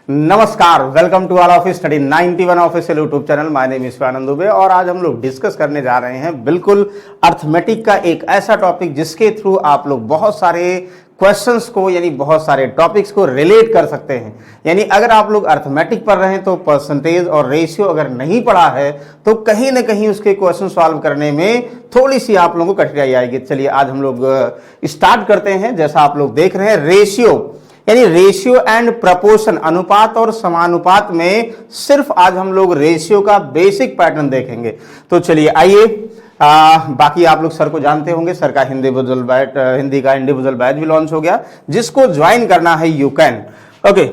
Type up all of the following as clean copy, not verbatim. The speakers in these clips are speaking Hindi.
नमस्कार, welcome to all office study 91 official YouTube channel. My name is Anand Dubey और आज हम लोग डिस्कस करने जा रहे हैं बिल्कुल अर्थमेटिक का एक ऐसा टॉपिक जिसके थ्रू आप लोग बहुत सारे क्वेश्चंस को यानी बहुत सारे टॉपिक्स को रिलेट कर सकते हैं। यानी अगर आप लोग अर्थमेटिक पढ़ रहे हैं तो परसेंटेज और रेशियो अगर नहीं पढ़ा है तो कहीं ना कहीं उसके क्वेश्चन सॉल्व करने में थोड़ी सी आप लोगों को कठिनाई आएगी। चलिए आज हम लोग स्टार्ट करते हैं। जैसा आप लोग देख रहे हैं रेशियो यानी रेशियो एंड प्रपोर्शन, अनुपात और समानुपात में सिर्फ आज हम लोग रेशियो का बेसिक पैटर्न देखेंगे। तो चलिए आइए, बाकी आप लोग सर को जानते होंगे, सर का हिंदी का इंडिविजुअल बैच भी लॉन्च हो गया, जिसको ज्वाइन करना है यू कैन। ओके,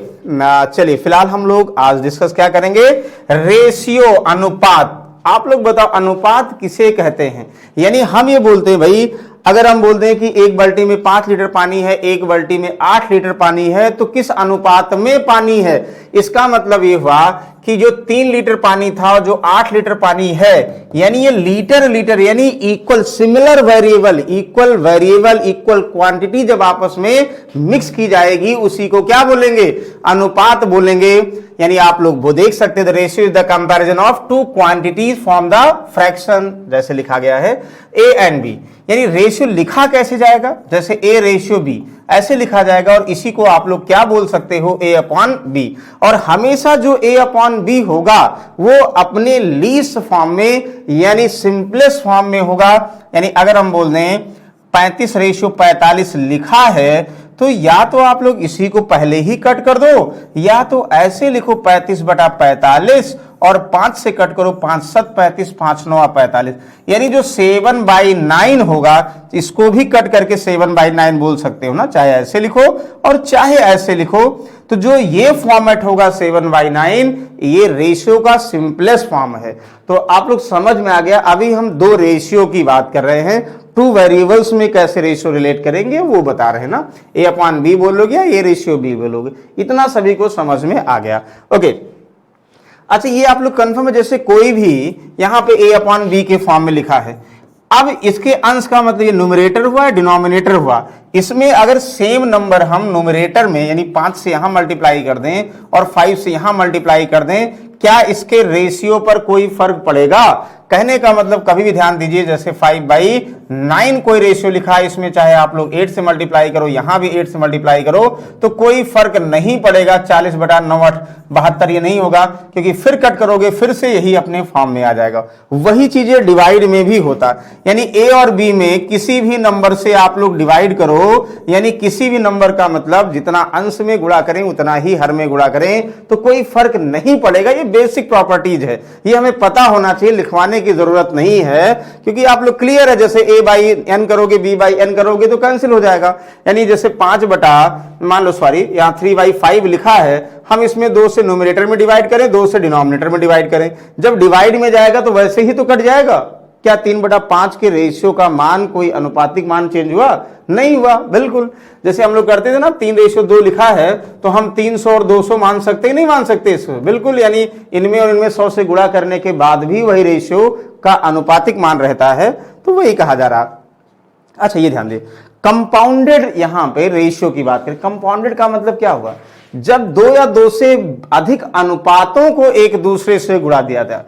चलिए फिलहाल हम लोग आज डिस्कस क्या करेंगे, रेशियो, अनुपात। आप लोग बताओ अनुपात किसे कहते हैं। यानी हम ये बोलते हैं भाई, अगर हम बोलते हैं कि एक बाल्टी में 5 लीटर पानी है, एक बाल्टी में 8 लीटर पानी है, तो किस अनुपात में पानी है। इसका मतलब ये हुआ कि जो 3 लीटर पानी था, जो 8 लीटर पानी है, यानी ये लीटर लीटर यानी equal, similar variable, equal quantity जब आपस में मिक्स की जाएगी उसी को क्या बोलेंगे, अनुपात बोलेंगे। यानी आप लोग वो देख सकते हैं, ratio is the comparison of two quantities from the fraction, जैसे लिखा गया है ए एंड बी। यानी रेशियो लिखा कैसे जाएगा, जैसे ए रेशियो बी ऐसे लिखा जाएगा, और इसी को आप लोग क्या बोल सकते हो, ए अपॉन बी। और हमेशा जो ए अपॉन बी होगा वो अपने लीस्ट फॉर्म में यानी सिंपलेस्ट फॉर्म में होगा। यानी अगर हम बोल दें 35:45 लिखा है तो या तो आप लोग इसी को पहले ही कट कर दो, या तो ऐसे लिखो 35/45 और 5 से कट करो, 5 7 35, 5 9 45। यानी जो 7/9 होगा इसको भी कट करके 7/9 बोल सकते हो ना, चाहे ऐसे लिखो और चाहे ऐसे लिखो। तो जो ये फॉर्मेट होगा 7/9, ये रेशियो का सिंपलेस्ट फॉर्म है। तो आप लोग समझ में आ गया। अभी हम दो रेशियो की बात कर रहे हैं, टू वेरिएबल्स में कैसे रेशियो रिलेट करेंगे वो बता रहे हैं ना। ए अपॉन बी बोलोगे या ए रेशियो बी बोलोगे, इतना सभी को समझ में आ गया। ओके, अच्छा ये आप लोग कंफर्म है, जैसे कोई भी यहां पे ए अपॉन बी के फॉर्म में लिखा है। अब इसके अंश का मतलब ये न्यूमरेटर हुआ, डिनोमिनेटर हुआ। इसमें अगर सेम नंबर हम न्यूमरेटर में यानी 5 से यहां मल्टीप्लाई कर दें और 5 से यहां मल्टीप्लाई कर दें, क्या इसके रेशियो पर कोई फर्क पड़ेगा। कहने का मतलब कभी भी ध्यान दीजिए, जैसे 5/9 कोई रेशियो लिखा है, इसमें चाहे आप लोग 8 से मल्टीप्लाई करो, यहां भी 8 से मल्टीप्लाई करो, तो कोई फर्क नहीं पड़ेगा। 40/9 72 ये नहीं होगा, क्योंकि फिर कट करोगे फिर से यही अपने फॉर्म में आ जाएगा। वही चीजें डिवाइड में भी होता, यानी ए और बी में किसी भी नंबर से आप लोग डिवाइड करो, यानी किसी भी नंबर का मतलब जितना अंश में गुणा करें उतना ही हर में गुणा करें, तो कोई फर्क नहीं पड़ेगा। ये बेसिक प्रॉपर्टीज है, ये हमें पता होना चाहिए, लिखवाने की जरूरत नहीं है, क्योंकि आप लोग क्लियर है। जैसे a/n करोगे, b/n करोगे तो कैंसिल हो जाएगा। यानी जैसे 5 बटा मान लो यहाँ 3/5 लिखा है, हम इसमें 2 से न्यूमरेटर में डिवाइड करें, 2 से डिनोमिनेटर में डिवाइड करें, जब डिवाइड में जाएगा तो वैसे ही तो कट जाएगा। क्या 3/5 के रेशियो का मान कोई अनुपातिक मान चेंज हुआ, नहीं हुआ। बिल्कुल जैसे हम लोग करते थे ना, 3:2 लिखा है तो हम 300 और 200 मान सकते नहीं मान सकते इसको, बिल्कुल। यानी इनमें और इनमें 100 से गुणा करने के बाद भी वही रेशियो का अनुपातिक मान रहता है, तो वही कहा जा रहा। अच्छा ये ध्यान दे, कंपाउंडेड, यहां पे रेशियो की बात करें, कंपाउंडेड का मतलब क्या हुआ, जब 2 या 2 से अधिक अनुपातों को एक दूसरे से गुणा दिया था।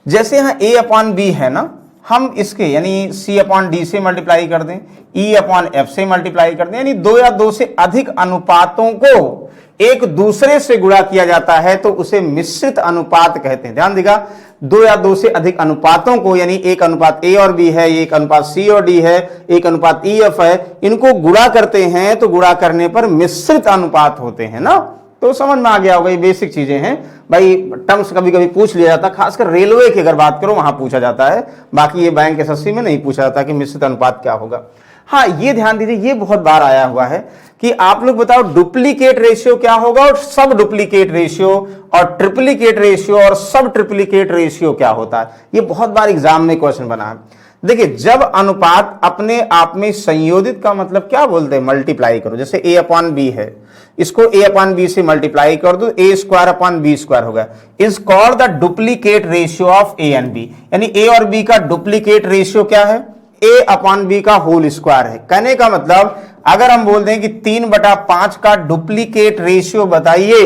जैसे यहां ए अपॉन बी है ना, हम इसके यानी सी अपॉन डी से मल्टीप्लाई कर दें, ई अपॉन एफ से मल्टीप्लाई कर दें, यानी 2 या 2 से अधिक अनुपातों को एक दूसरे से गुणा किया जाता है तो उसे मिश्रित अनुपात कहते हैं। ध्यान देगा, 2 या 2 से अधिक अनुपातों को, यानी एक अनुपात ए और बी है, एक अनुपात सी और डी है, एक अनुपात ई एफ है, इनको गुणा करते हैं तो गुणा करने पर मिश्रित अनुपात होते हैं ना। तो समझ में आ गया होगा, ये बेसिक चीजें हैं भाई। टर्म्स कभी कभी पूछ लिया जाता है, खासकर रेलवे की अगर बात करो वहां पूछा जाता है, बाकी ये बैंक एसएससी में नहीं पूछा जाता कि मिश्रित अनुपात क्या होगा। हाँ ये ध्यान दीजिए, ये बहुत बार आया हुआ है कि आप लोग बताओ डुप्लीकेट रेशियो क्या होगा और सब डुप्लीकेट रेशियो, और ट्रिप्लीकेट रेशियो और सब ट्रिप्लीकेट रेशियो क्या होता है। ये बहुत बार एग्जाम में क्वेश्चन बना है। देखिए, जब अनुपात अपने आप में संयोजित का मतलब क्या बोलते हैं, मल्टीप्लाई करो। जैसे a अपॉन बी है, इसको a अपॉन बी से मल्टीप्लाई कर दो, a² अपॉन b² होगा। Is called the duplicate ratio of a and b। यानी a और b का डुप्लीकेट रेशियो क्या है, a अपॉन b का होल स्क्वायर है। कहने का मतलब अगर हम बोल दें कि 3/5 का डुप्लीकेट रेशियो बताइए,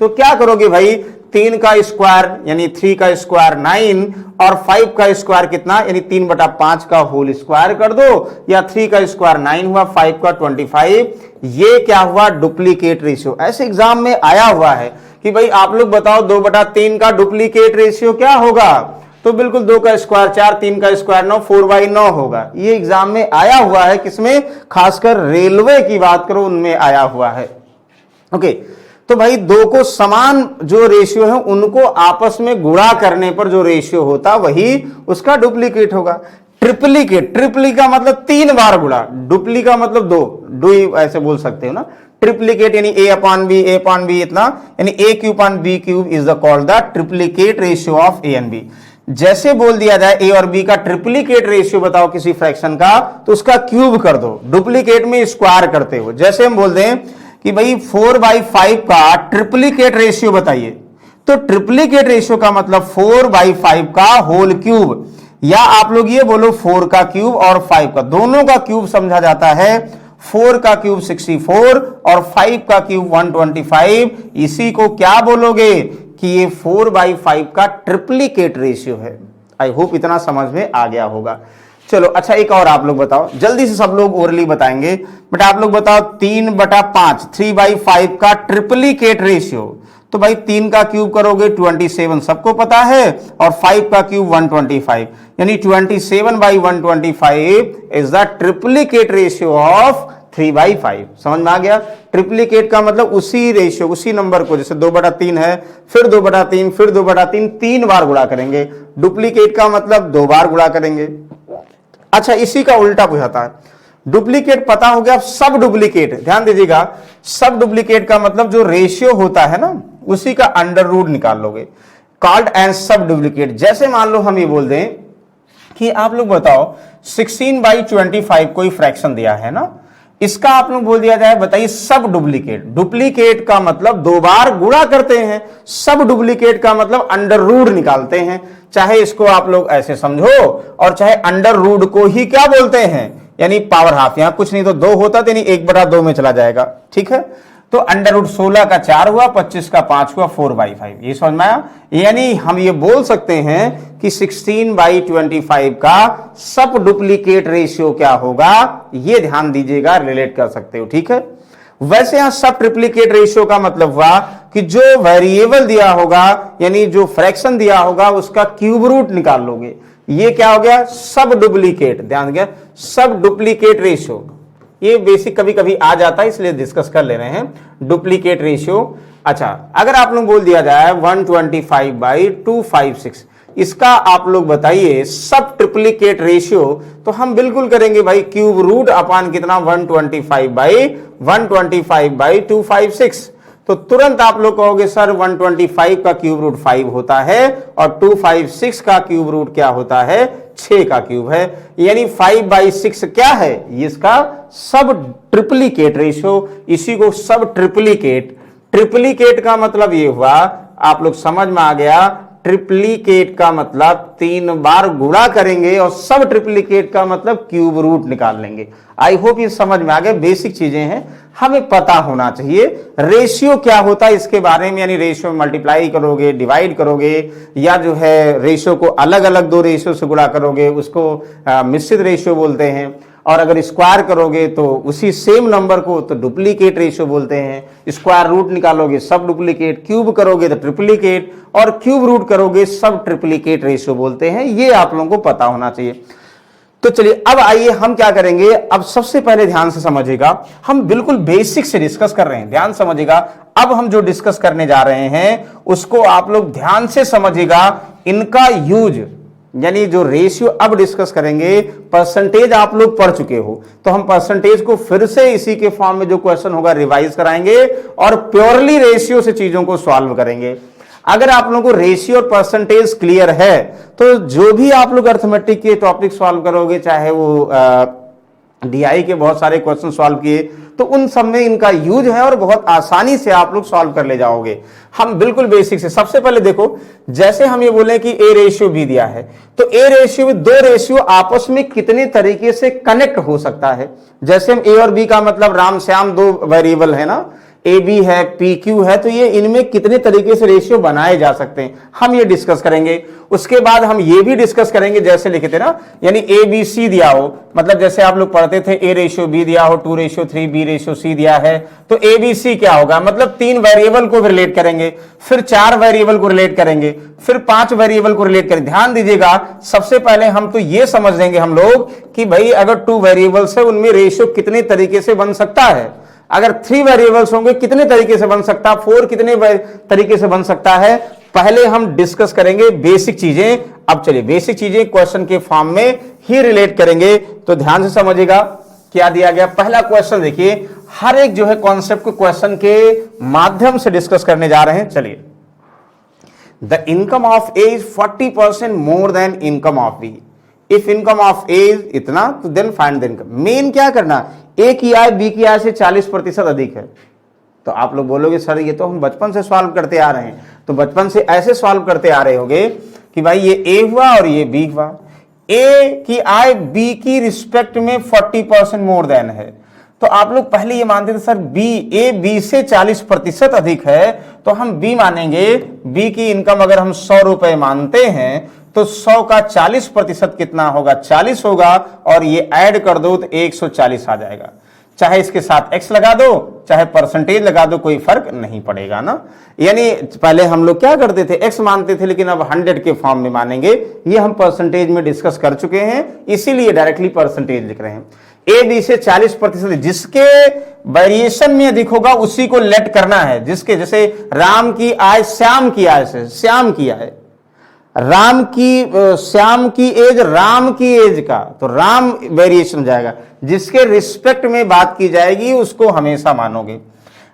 तो क्या करोगे भाई, 3 का स्क्वायर यानी 3 का स्क्वायर 9 और 5 का स्क्वायर कितना यानी 3/5 का होल स्क्वायर कर दो, या 3 का स्क्वायर 9 हुआ, 5 का 25, ये क्या हुआ, डुप्लीकेट रेशियो। ऐसे एग्जाम में आया हुआ है कि भाई आप लोग बताओ 2/3 का डुप्लीकेट रेशियो क्या होगा, तो बिल्कुल 2 का स्क्वायर 4, 3 का स्क्वायर 9, 4/9 होगा। ये एग्जाम में आया हुआ है, किसमें, खासकर रेलवे की बात करो उनमें आया हुआ है। ओके, तो भाई दो को समान जो रेशियो है उनको आपस में गुणा करने पर जो रेशियो होता वही उसका डुप्लीकेट होगा। ट्रिप्लीकेट, ट्रिपली का मतलब 3 बार गुणा, डुप्ली का मतलब 2, डू ऐसे बोल सकते हो ना। ट्रिप्लीकेट यानी a/b इतना, यानी a³ is the called the triplicate ratio of a and b। जैसे बोल दिया जाए a और b का ट्रिप्लीकेट रेशियो बताओ किसी फ्रैक्शन का, तो उसका क्यूब कर दो, डुप्लीकेट में स्क्वायर करते हो। जैसे हम बोल दें कि भाई 4/5 का ट्रिप्लीकेट रेशियो बताइए, तो ट्रिप्लीकेट रेशियो का मतलब 4/5 का होल क्यूब, या आप लोग ये बोलो 4 का क्यूब और 5 का, दोनों का क्यूब समझा जाता है। 4 का क्यूब 64 और 5 का क्यूब 125, इसी को क्या बोलोगे कि ये 4/5 का ट्रिप्लीकेट रेशियो है। आई होप इतना समझ में आ गया होगा। चलो अच्छा, एक और आप लोग बताओ, जल्दी से सब लोग ओरली बताएंगे, बट आप लोग बताओ 3/5, 3/5 का ट्रिप्लीकेट रेशियो, तो भाई 3 का क्यूब करोगे 27, सबको पता है, और 5 का क्यूब 125, यानी 27/125 is the triplicate ratio of 3/5। समझ में आ गया। ट्रिप्लीकेट का मतलब उसी रेशियो, उसी नंबर को, जैसे 2/3 है, फिर 2/3, फिर 2/3, 3 बार गुणा करेंगे। डुप्लीकेट का मतलब 2 बार गुणा करेंगे। अच्छा, इसी का उल्टा बुझाता है। डुप्लीकेट पता हो गया, सब डुप्लीकेट ध्यान दीजिएगा, सब डुप्लीकेट का मतलब जो रेशियो होता है ना उसी का अंडर रूट निकाल लोगे, कॉल्ड एंड सब डुप्लीकेट। जैसे मान लो हम ये बोल दें कि आप लोग बताओ 16/25 कोई फ्रैक्शन दिया है ना, इसका आप लोग बोल दिया जाए बताइए सब डुप्लीकेट। डुप्लीकेट का मतलब 2 बार गुणा करते हैं, सब डुप्लीकेट का मतलब अंडर रूट निकालते हैं। चाहे इसको आप लोग ऐसे समझो और चाहे अंडर रूट को ही क्या बोलते हैं, यानी पावर हाफ। यहां कुछ नहीं तो 2 होता तो यानी 1/2 में चला जाएगा, ठीक है। तो अंडर रूट 16 का 4 हुआ, 25 का 5 हुआ, 4/5। ये समझ में आया। यानी हम ये बोल सकते हैं कि 16/25 का सब डुप्लीकेट रेशियो क्या होगा, ये ध्यान दीजिएगा, रिलेट कर सकते हो, ठीक है। वैसे यहां सब ट्रिप्लीकेट रेशियो का मतलब हुआ कि जो वेरिएबल दिया होगा यानी जो फ्रैक्शन दिया होगा उसका क्यूब रूट निकाल लोगे। ये क्या हो गया, सब डुप्लीकेट। ध्यान गया, सब डुप्लीकेट रेशियो, ये बेसिक कभी कभी आ जाता है इसलिए डिस्कस कर ले रहे हैं, डुप्लीकेट रेशियो। अच्छा, अगर आप लोग बोल दिया जाए 125/256, इसका आप लोग बताइए सब ट्रिप्लीकेट रेशियो, तो हम बिल्कुल करेंगे भाई क्यूब रूट अपान कितना 125/256। तो तुरंत आप लोग कहोगे सर 125 का क्यूब रूट 5 होता है और 256 का क्यूब रूट क्या होता है, 6 का क्यूब है, यानी 5/6 क्या है, ये इसका सब ट्रिप्लीकेट रेशियो। इसी को सब ट्रिप्लीकेट, ट्रिप्लीकेट का मतलब ये हुआ, आप लोग समझ में आ गया, ट्रिप्लीकेट का मतलब 3 बार गुणा करेंगे और सब ट्रिप्लीकेट का मतलब क्यूब रूट निकाल लेंगे। आई होप ये समझ में आ गया, बेसिक चीजें हैं, हमें पता होना चाहिए। रेशियो क्या होता है इसके बारे में, यानी रेशियो में मल्टीप्लाई करोगे, डिवाइड करोगे, या जो है रेशियो को अलग अलग 2 रेशियो से गुणा करोगे, उसको मिश्रित रेशियो बोलते हैं। और अगर स्क्वायर करोगे तो उसी सेम नंबर को तो डुप्लीकेट रेशियो बोलते हैं। स्क्वायर रूट निकालोगे सब डुप्लीकेट, क्यूब करोगे तो ट्रिप्लीकेट, और क्यूब रूट करोगे सब ट्रिप्लीकेट रेशियो बोलते हैं। ये आप लोगों को पता होना चाहिए। तो चलिए अब आइए हम क्या करेंगे, अब सबसे पहले ध्यान से समझिएगा, हम बिल्कुल बेसिक से डिस्कस कर रहे हैं, ध्यान समझिएगा। अब हम जो डिस्कस करने जा रहे हैं उसको आप लोग ध्यान से समझिएगा, इनका यूज यानी जो रेशियो अब डिस्कस करेंगे, परसेंटेज आप लोग पढ़ चुके हो, तो हम परसेंटेज को फिर से इसी के फॉर्म में जो क्वेश्चन होगा रिवाइज कराएंगे और प्योरली रेशियो से चीजों को सॉल्व करेंगे। अगर आप लोगों को रेशियो और परसेंटेज क्लियर है तो जो भी आप लोग अर्थमेटिक के टॉपिक सॉल्व करोगे, चाहे वो डीआई के बहुत सारे क्वेश्चन सॉल्व किए, तो उन सब में इनका यूज है और बहुत आसानी से आप लोग सॉल्व कर ले जाओगे। हम बिल्कुल बेसिक से, सबसे पहले देखो, जैसे हम ये बोले कि ए रेशियो बी दिया है, तो ए रेशियो में 2 रेशियो आपस में कितने तरीके से कनेक्ट हो सकता है। जैसे हम ए और बी का मतलब राम श्याम 2 वेरिएबल है ना, ए बी है, पी क्यू है, तो ये इनमें कितने तरीके से रेशियो बनाए जा सकते हैं हम ये डिस्कस करेंगे। उसके बाद हम ये भी डिस्कस करेंगे, जैसे लिखे थे ना, यानी ए बी सी दिया हो, मतलब जैसे आप लोग पढ़ते थे A/B दिया हो, 2/3, B/C दिया है, तो ए बी सी क्या होगा, मतलब 3 वेरिएबल को रिलेट करेंगे, फिर 4 वेरिएबल को रिलेट करेंगे, फिर 5 वेरिएबल को रिलेट करेंगे। ध्यान दीजिएगा, सबसे पहले हम तो ये समझ लेंगे हम लोग कि भाई अगर 2 वेरिएबल्स है उनमें रेशियो कितने तरीके से बन सकता है, अगर 3 वेरिएबल्स होंगे कितने तरीके से बन सकता है, 4 कितने तरीके से बन सकता है। पहले हम डिस्कस करेंगे बेसिक चीजें। अब चलिए बेसिक चीजें क्वेश्चन के फॉर्म में ही रिलेट करेंगे, तो ध्यान से समझिएगा क्या दिया गया। पहला क्वेश्चन देखिए, हर एक जो है कॉन्सेप्ट को क्वेश्चन के माध्यम से डिस्कस करने जा रहे हैं। चलिए, the income of A is 40% more than income of B. If income of A is इतना, तो then find the income. Main क्या करना, ए की आय बी की आय से 40% अधिक है। तो आप लोग बोलोगे सर ये तो हम बचपन से सॉल्व करते आ रहे हैं, तो बचपन से ऐसे सॉल्व करते आ रहे होंगे कि भाई ये ए हुआ और ये बी हुआ, ए की आय बी की रिस्पेक्ट में 40% मोर देन है। तो आप लोग पहले ये मानते थे सर बी, ए बी से 40% अधिक है, तो हम बी मानेंगे। बी की इनकम अगर हम 100 रुपए मानते हैं तो 100 का 40% कितना होगा, 40 होगा, और ये ऐड कर दो तो 140 आ जाएगा। चाहे इसके साथ x लगा दो, चाहे परसेंटेज लगा दो, कोई फर्क नहीं पड़ेगा ना। यानी पहले हम लोग क्या करते थे, x मानते थे, लेकिन अब 100 के फॉर्म में मानेंगे। ये हम परसेंटेज में डिस्कस कर चुके हैं, इसीलिए डायरेक्टली परसेंटेज लिख रहे हैं। ए बी से 40%, जिसके वेरिएशन में अधिक होगा उसी को लेट करना है। जिसके, जैसे राम की आय श्याम की आय से, श्याम की आय, राम की, श्याम की एज राम की एज का, तो राम वेरिएशन हो जाएगा। जिसके रिस्पेक्ट में बात की जाएगी उसको हमेशा मानोगे।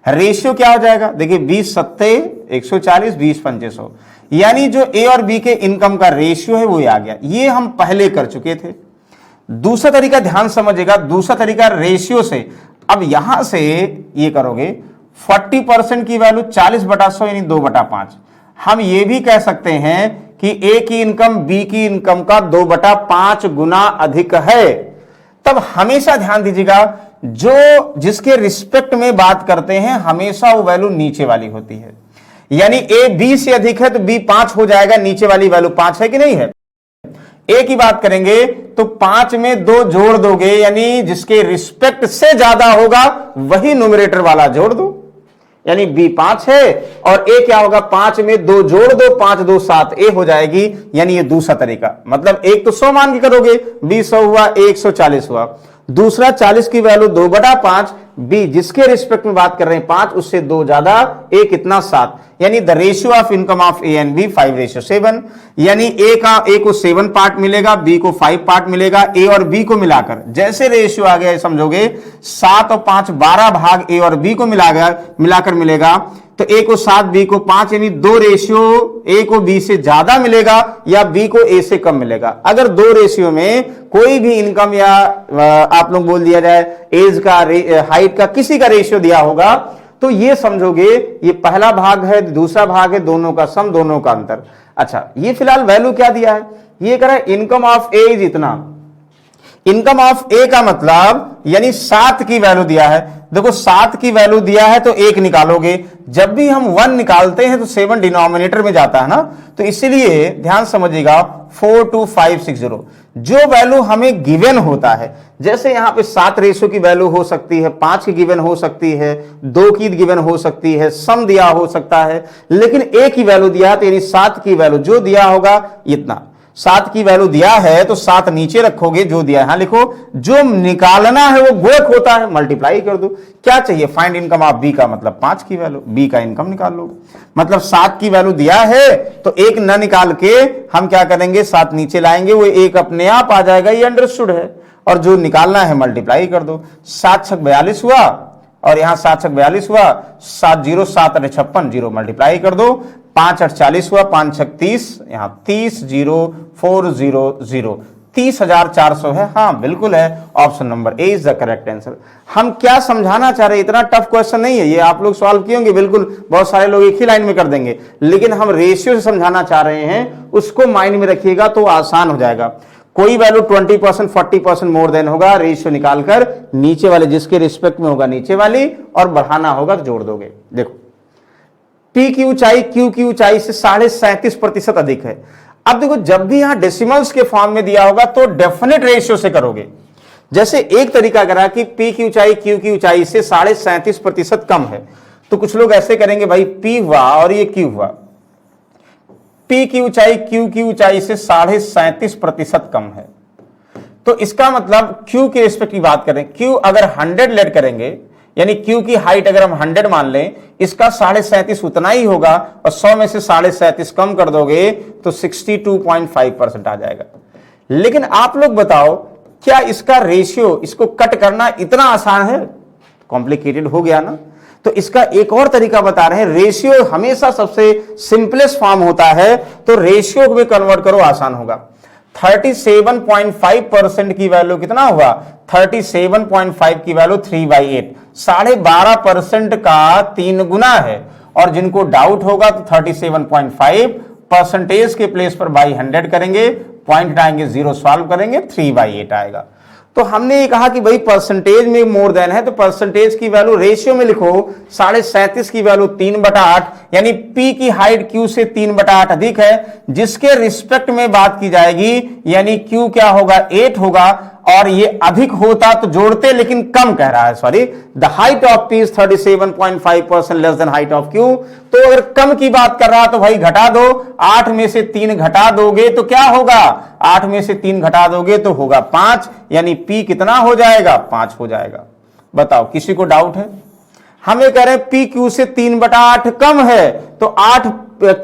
रेशियो क्या हो जाएगा, देखिए 20 सत्ते 140, 20 पंचे 100, यानी जो ए और बी के इनकम का रेशियो है वो आ गया। ये हम पहले कर चुके थे। दूसरा तरीका ध्यान समझिएगा, दूसरा तरीका रेशियो से। अब यहां से ये करोगे 40% की वैल्यू 40/100 यानी 2/5। हम ये भी कह सकते हैं कि ए की इनकम बी की इनकम का 2/5 गुना अधिक है। तब हमेशा ध्यान दीजिएगा, जो जिसके रिस्पेक्ट में बात करते हैं हमेशा वो वैल्यू नीचे वाली होती है। यानी ए बी से अधिक है तो बी 5 हो जाएगा, नीचे वाली वैल्यू 5 है कि नहीं है। ए की बात करेंगे तो 5 में 2 जोड़ दोगे, यानी जिसके रिस्पेक्ट से ज्यादा होगा वही न्यूमरेटर वाला जोड़ दो, यानी बी 5 है और ए क्या होगा, 5 में 2 जोड़ दो, 5 2 7, ए हो जाएगी। यानी ये दूसरा तरीका, मतलब एक तो 100 मान के करोगे, बी 100 हुआ, ए 140 हुआ। दूसरा 40 की वैल्यू 2/5, बी जिसके रिस्पेक्ट में बात कर रहे हैं 5, उससे 2 ज्यादा, ए कितना 7, यानी the ratio of income of A and B 5:7। यानी ए को 7 पार्ट मिलेगा, बी को 5 पार्ट मिलेगा। ए और बी को मिलाकर जैसे रेशियो आ गया समझोगे 7 और 5 12 भाग ए और बी को मिलाकर मिलेगा, तो ए को 7 बी को 5, यानी 2 रेशियो ए को बी से ज्यादा मिलेगा या बी को ए से कम मिलेगा। अगर 2 रेशियो में कोई भी इनकम या आप लोग बोल दिया जाए एज का, हाइट का, किसी का रेशियो दिया होगा, तो ये समझोगे ये पहला भाग है, दूसरा भाग है, दोनों का सम, दोनों का अंतर। अच्छा, ये फिलहाल वैल्यू क्या दिया है, ये कह रहा है इनकम ऑफ ए इज इतना। इनकम ऑफ ए का मतलब यानी 7 की वैल्यू दिया है। देखो 7 की वैल्यू दिया है तो 1 निकालोगे। जब भी हम 1 निकालते हैं तो 7 डिनोमिनेटर में जाता है ना, तो इसीलिए ध्यान समझिएगा 42560 जो वैल्यू हमें गिवन होता है, जैसे यहां पे 7 रेशियो की वैल्यू हो सकती है, 5 की गिवन हो सकती है, 2 की गिवन हो सकती है, सम दिया हो सकता है, लेकिन ए की वैल्यू दिया तो यानी 7 की वैल्यू जो दिया होगा इतना। 7 की वैल्यू दिया है तो 7 नीचे रखोगे, जो दिया है यहां लिखो, जो निकालना है वो गुणक होता है, मल्टीप्लाई कर दो। क्या चाहिए, फाइंड इनकम ऑफ बी का मतलब 5 की वैल्यू, बी का इनकम निकाल लो। मतलब 7 की वैल्यू दिया है तो 1 न निकाल के हम क्या करेंगे, 7 नीचे लाएंगे, वो 1 अपने आप आ जाएगा, ये अंडरस्टूड है। और जो निकालना है मल्टीप्लाई कर दो। 7 छक 42 हुआ और यहां 7 छक 42 हुआ, 7 0 7 8 56, 0 मल्टीप्लाई कर दो। 5 8 40 हुआ, 5 छक 30, यहां 30 0 4 0 0, 30,400 है। हाँ बिल्कुल है, option number A is the correct answer. हम क्या समझाना चाह रहे हैं, इतना टफ क्वेश्चन नहीं है ये, आप लोग सॉल्व किए होंगे बिल्कुल, बहुत सारे लोग एक ही लाइन में कर देंगे, लेकिन हम रेशियो से समझाना चाह रहे हैं, उसको माइंड में रखिएगा तो आसान हो जाएगा। कोई वैल्यू 20% 40% मोर देन होगा, रेशियो निकालकर नीचे वाले जिसके रिस्पेक्ट में होगा नीचे वाली, और बढ़ाना होगा तो जोड़ दोगे। देखो P की ऊंचाई Q की ऊंचाई से 37.5% अधिक है। अब देखो जब भी यहां डेसिमल्स के फॉर्म में दिया होगा तो डेफिनेट रेशियो से करोगे। जैसे एक तरीका करा कि P की ऊंचाई Q की ऊंचाई से 37.5% कम है, तो कुछ लोग ऐसे करेंगे भाई P हुआ और ये Q हुआ, P की ऊंचाई Q की ऊंचाई से 37.5% कम है, तो इसका मतलब Q के रिस्पेक्ट की बात करें, Q अगर 100 लेट करेंगे, यानी Q की हाइट अगर हम 100 मान लें, इसका 37.5 उतना ही होगा, और 100 में से 37.5 कम कर दोगे तो 62.5% आ जाएगा। लेकिन आप लोग बताओ क्या इसका रेशियो, इसको कट करना इतना आसान है? कॉम्प्लिकेटेड हो गया ना। तो इसका एक और तरीका बता रहे हैं, रेशियो हमेशा सबसे सिंपलेस्ट फॉर्म होता है, तो रेशियो में कन्वर्ट करो, आसान होगा। 37.5% की वैल्यू कितना हुआ? 37.5 की वैल्यू 3/8, 12.5% का 3 गुना है। और जिनको डाउट होगा तो 37.5 परसेंटेज के प्लेस पर बाई 100 करेंगे, पॉइंट आएंगे, 0 सॉल्व करेंगे, 3/8 आएगा। तो हमने ये कहा कि भाई परसेंटेज में मोर देन है, तो परसेंटेज की वैल्यू रेशियो में लिखो, 37.5 की वैल्यू 3/8, यानी P की हाइट Q से 3/8 अधिक है, जिसके रिस्पेक्ट में बात की जाएगी, यानी Q क्या होगा? 8 होगा, और ये अधिक होता तो जोड़ते, लेकिन कम कह रहा है, sorry, the height of P is 37.5% less than height of Q। तो अगर कम की बात कर रहा तो भाई घटा दो, 8 में से 3 घटा दोगे तो क्या होगा? 8 में से 3 घटा दोगे तो होगा 5, यानी P कितना हो जाएगा? 5 हो जाएगा। बताओ किसी को डाउट है? हमें कह रहे हैं P Q से 3/8 कम है, तो 8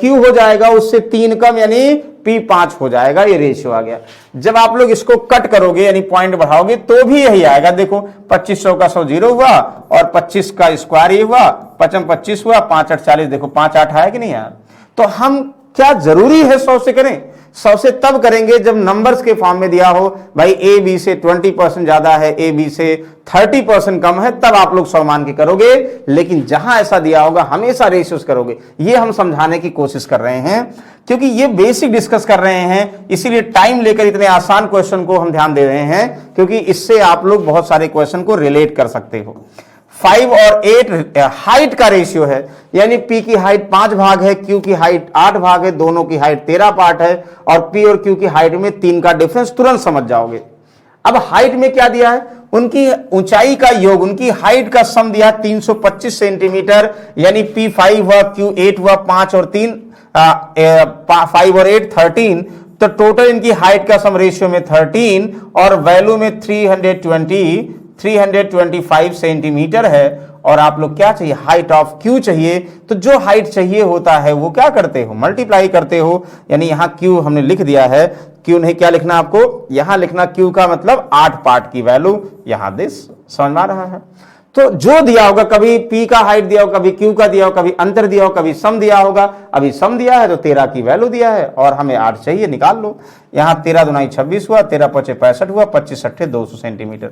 Q हो जाएगा उससे 3 कम, यानी P 5 हो जाएगा। ये रेशियो आ गया। जब आप लोग इसको कट करोगे यानी पॉइंट बढ़ाओगे तो भी यही आएगा। देखो 2500 का 100 0 हुआ, और 25 का स्क्वायर ये हुआ, 5 25 हुआ, 5 8 40, देखो 5 8 है कि नहीं यार? तो हम क्या जरूरी है 100 से करें? 100 से तब करेंगे जब नंबर्स के फॉर्म में दिया हो, भाई ए बी से 20% ज्यादा है, ए बी से 30% कम है, तब आप लोग 100 मान के करोगे। लेकिन जहां ऐसा दिया होगा हमेशा रेशियोस करोगे। ये हम समझाने की कोशिश कर रहे हैं, क्योंकि ये बेसिक डिस्कस कर रहे हैं, इसीलिए टाइम लेकर इतने आसान क्वेश्चन को हम ध्यान दे रहे हैं, क्योंकि इससे आप लोग बहुत सारे क्वेश्चन को रिलेट कर सकते हो। 5 और 8 हाइट का रेशियो है, यानी P की हाइट 5 भाग है, Q की हाइट 8 भाग है, दोनों की हाइट 13 पार्ट है, और P और Q की हाइट में 3 का डिफरेंस तुरंत समझ जाओगे। अब हाइट में क्या दिया है? उनकी ऊंचाई का योग, उनकी हाइट का सम दिया 325 सेंटीमीटर, यानी P 5 हुआ, Q 8 हुआ, 5 और 3 5 और 8 13, तो टोटल इनकी हाइट का सम रेशियो में 13 और वैल्यू में 325 सेंटीमीटर है। और आप लोग क्या चाहिए? हाइट ऑफ Q चाहिए। तो जो हाइट चाहिए होता है वो क्या करते हो? मल्टीप्लाई करते हो, यानी यहां Q हमने लिख दिया है, Q नहीं क्या लिखना आपको? यहां लिखना Q का मतलब 8 पार्ट की वैल्यू, यहां दिस समझ में आ रहा है। तो जो दिया होगा, कभी P का हाइट दिया होगा, कभी Q का दिया होगा, कभी अंतर दिया होगा, कभी सम दिया होगा। अभी सम दिया है तो 13 की वैल्यू दिया है, और हमें 8 चाहिए, निकाल लो। यहां 13 दूनी 26 हुआ, 13 5 65 हुआ, 25 8 200 सेंटीमीटर,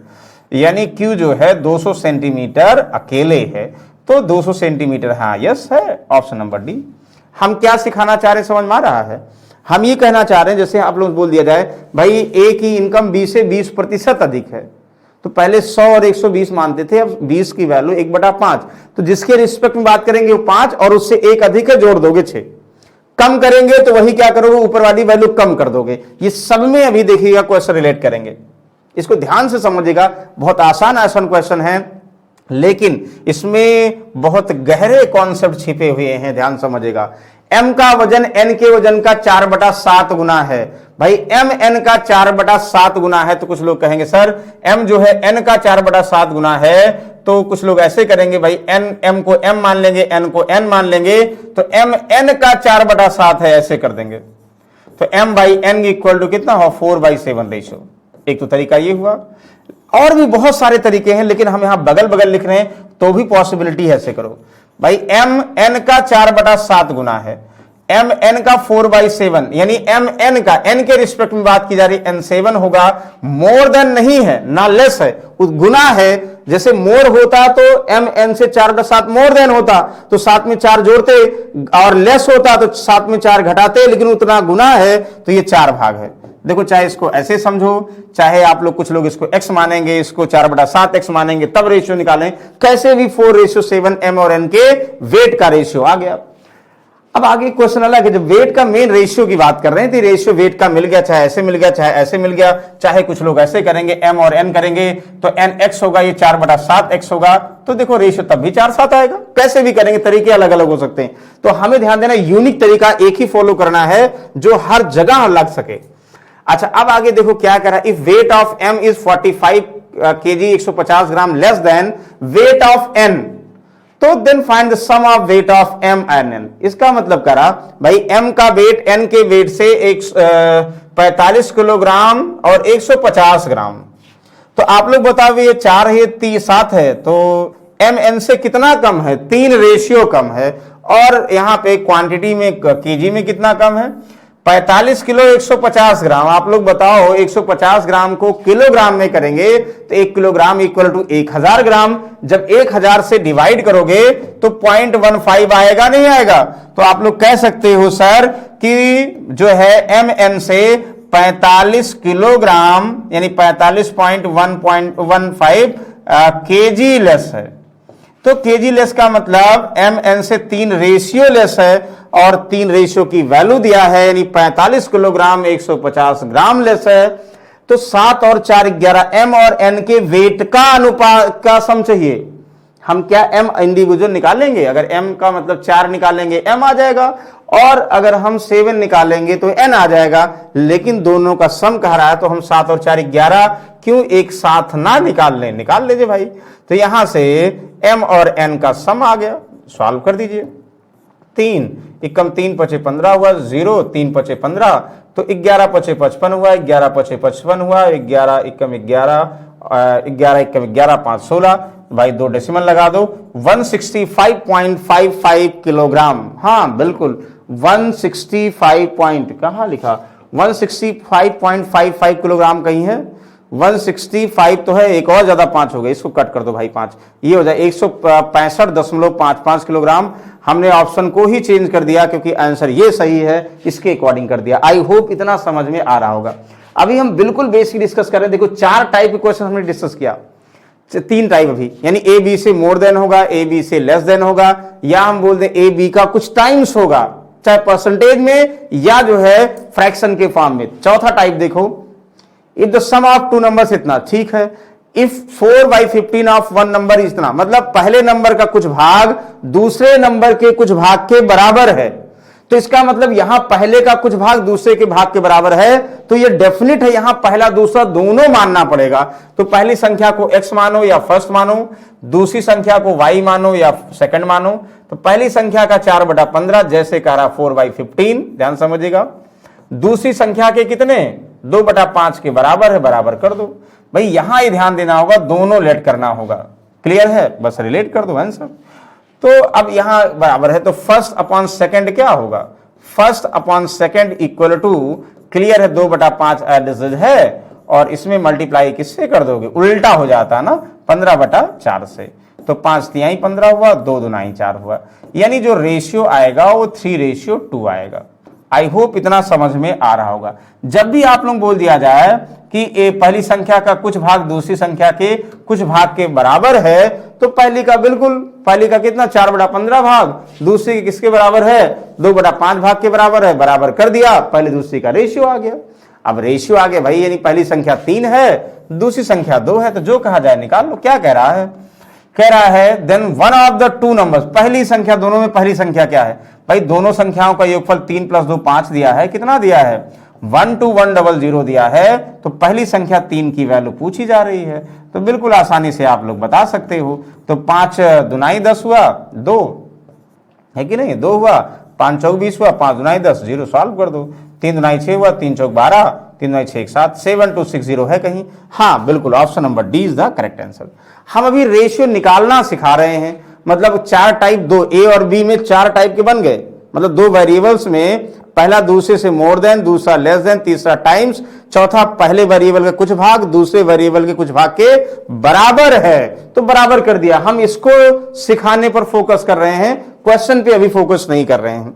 यानी Q जो है 200 सेंटीमीटर अकेले है। तो 200 सेंटीमीटर, हाँ यस है, ऑप्शन नंबर डी। हम क्या सिखाना चाह रहे हैं समझ में आ रहा है? हम ये कहना चाह रहे हैं, जैसे आप लोग बोल दिया जाए भाई ए की इनकम 20 से 20% अधिक है, तो पहले 100 और 120 मानते थे, अब 20 की वैल्यू 1/5, तो जिसके रिस्पेक्ट में बात करेंगे वो 5, और उससे एक अधिक है, जोड़ दोगे 6। कम करेंगे तो वही क्या करोगे? ऊपर वाली वैल्यू कम कर दोगे। ये सब में अभी देखिएगा क्वेश्चन रिलेट करेंगे, इसको ध्यान से समझिएगा। बहुत आसान क्वेश्चन है, लेकिन इसमें बहुत गहरे कॉन्सेप्ट छिपे हुए हैं, ध्यान समझिएगा। m का वजन n के वजन का 4/7 गुना है। भाई m n का 4/7 गुना है, तो कुछ लोग कहेंगे सर m जो है n का 4/7 गुना है, तो कुछ लोग ऐसे करेंगे भाई m को m मान लेंगे, n को n मान लेंगे, तो m n का 4/7 है, ऐसे कर देंगे। तो m/n इक्वल टू कितना हो? 4/7 रेशियो। एक तो तरीका ये हुआ, और भी बहुत सारे तरीके हैं, लेकिन हम यहां बगल बगल लिख रहे हैं तो भी पॉसिबिलिटी है, ऐसे करो भाई m n का 4/7 गुना है, m n का 4/7, यानी m n का n के रिस्पेक्ट में बात की जा रही, n 7 होगा। मोर देन नहीं है ना लेस है, गुना है। जैसे मोर होता तो m n से 4/7 मोर देन होता, तो 7 में 4 जोड़ते, और लेस होता तो 7 में 4 घटाते, लेकिन उतना गुना है तो ये 4 भाग है। देखो चाहे इसको ऐसे समझो, चाहे आप लोग कुछ लोग इसको x मानेंगे, इसको 4/7 x मानेंगे, तब रेशियो निकालें, कैसे भी 4:7 m और n के वेट का रेशियो आ गया। अब आगे क्वेश्चन अलग है, जब वेट का मेन रेशियो की बात कर रहे हैं तो रेशियो वेट का मिल गया, चाहे ऐसे मिल गया, चाहे ऐसे मिल गया, चाहे कुछ लोग ऐसे करेंगे, m और n करेंगे तो nx होगा, ये 4/7x होगा, तो देखो रेशियो तब भी 4/7 आएगा। कैसे भी करेंगे, तरीके अलग अलग हो सकते हैं, तो हमें ध्यान देना यूनिक तरीका एक ही फॉलो करना है जो हर जगह लग सके। अच्छा, अब आगे देखो क्या करा, if weight of m is 45 kg 150 gram less than weight of n, तो then find the sum of weight of m and n। इसका मतलब करा भाई m का वेट n के वेट से 45 किलोग्राम और 150 ग्राम, तो आप लोग बताओ ये 4 है, 7 है, तो m n से कितना कम है, 3 रेशियो कम है, और यहां पे क्वांटिटी में केजी में कितना कम है, 45 किलो 150 ग्राम। आप लोग बताओ 150 ग्राम को किलोग्राम में करेंगे तो 1 किलोग्राम इक्वल टू 1000 ग्राम। जब 1000 से डिवाइड करोगे तो 0.15 आएगा, नहीं आएगा? तो आप लोग कह सकते हो सर कि जो है mn से 45 किलोग्राम यानी 45.115 केजी लेस है। तो केजी लेस का मतलब mn से 3 रेशियो लेस है, और 3 रेशियो की वैल्यू दिया है यानी 45 किलोग्राम 150 ग्राम लेस है। तो 7 और 4 11, m और n के वेट का अनुपात का सम चाहिए। हम क्या m इंडिविजुअल निकालेंगे, अगर m का मतलब 4 निकालेंगे m आ जाएगा, और अगर हम 7 निकालेंगे तो n आ जाएगा, लेकिन दोनों का सम कह रहा है तो हम 7 और 4 11 क्यों एक साथ ना निकाल लें, निकाल लीजिए भाई। तो यहां से m और n का सम आ गया, सॉल्व कर दीजिए। 3 एकम 3 5 15 हुआ, 0 3 5 15, तो 11 5 55 हुआ, 11 5 55 हुआ, 11 एकम 11, 11 एकम 11 5 16, भाई 2 डेसिमल लगा दो, 165.55 किलोग्राम। हाँ बिल्कुल 165 पॉइंट कहाँ लिखा, 165.55 किलोग्राम कहीं है, 165 तो है, एक और ज्यादा 5 हो गए, इसको कट कर दो भाई 5, ये हो जाए 165.55 किलोग्राम। हमने ऑप्शन को ही चेंज कर दिया क्योंकि आंसर ये सही है, इसके अकॉर्डिंग कर दिया। आई होप इतना समझ में आ रहा होगा। अभी हम बिल्कुल बेसिक डिस्कस कर रहे हैं। देखो 4 टाइप के क्वेश्चन हमने डिस्कस किया, 3 टाइप अभी, यानी ए बी से मोर देन होगा, ए बी से लेस देन होगा, या हम बोल दें ए बी का कुछ टाइम्स होगा, चाहे परसेंटेज में या जो है फ्रैक्शन के फॉर्म में। चौथा टाइप देखो, if the sum of 2 numbers इतना, ठीक है, इफ 4/15 ऑफ 1 नंबर इतना, मतलब पहले नंबर का कुछ भाग दूसरे नंबर के कुछ भाग के बराबर है, तो इसका मतलब यहां पहले का कुछ भाग दूसरे के भाग के बराबर है, तो ये डेफिनेट है, यहां पहला दूसरा दोनों मानना पड़ेगा। तो पहली संख्या को x मानो या फर्स्ट मानो, दूसरी संख्या को y मानो या सेकंड मानो। तो पहली संख्या का 4/15 जैसे कह रहा 4/15, ध्यान समझिएगा। दूसरी संख्या के कितने, 2/5 के बराबर है, बराबर कर दो भाई। यहां ही ध्यान देना होगा, दोनों लेट करना होगा। क्लियर है, बस रिलेट कर दो आंसर। तो अब यहां बराबर है, तो फर्स्ट अपॉन सेकंड क्या होगा, first upon second equal to, clear है, 2/5 एडिशन है, और इसमें मल्टीप्लाई किससे कर दोगे, उल्टा हो जाता है ना, 15/4 से। तो 5 तिहाई 15 हुआ, 2 दूनाई 4 हुआ, यानी जो रेशियो आएगा वो 3:2 आएगा। आई होप इतना समझ में आ रहा होगा। जब भी आप लोग बोल दिया जाए कि पहली संख्या का कुछ भाग दूसरी संख्या के कुछ भाग के बराबर है, तो पहली का बिल्कुल, पहली का कितना 4/15 भाग, दूसरी के किसके बराबर है, 2/5 भाग के बराबर है, बराबर कर दिया, पहले दूसरी का रेशियो आ गया। अब रेशियो आ गया भाई, यानी पहली संख्या 3 है, दूसरी संख्या 2 है, तो जो कहा जाए निकाल लो। क्या कह रहा है, कह रहा है then one of the 2 numbers, पहली संख्या, दोनों में पहली संख्या क्या है भाई, दोनों संख्याओं का योगफल 3 + 2 5 दिया है, कितना दिया है 12100 दिया है, तो पहली संख्या 3 की वैल्यू पूछी जा रही है, तो बिल्कुल आसानी से आप लोग बता सकते हो। तो 5 दूनाई 10 हुआ, 2 है कि नहीं, 2 हुआ, 5 चौक 20 हुआ, 5 दूनाई 10, 0 सॉल्व कर दो। 3 दूनाई 6 हुआ, 3 चौक 12, 3 दूनाई 6 7, 7260 है कहीं, हाँ बिल्कुल option number D is the correct answer. हम अभी रेशियो निकालना सिखा रहे हैं, मतलब 4 टाइप, 2 ए और बी में 4 टाइप के बन गए, मतलब 2 वेरिएबल्स में पहला दूसरे से मोर देन, दूसरा लेस देन, तीसरा टाइम्स, चौथा पहले वेरिएबल के कुछ भाग दूसरे वेरिएबल के कुछ भाग के बराबर है, तो बराबर कर दिया। हम इसको सिखाने पर फोकस कर रहे हैं, क्वेश्चन पे अभी फोकस नहीं कर रहे हैं।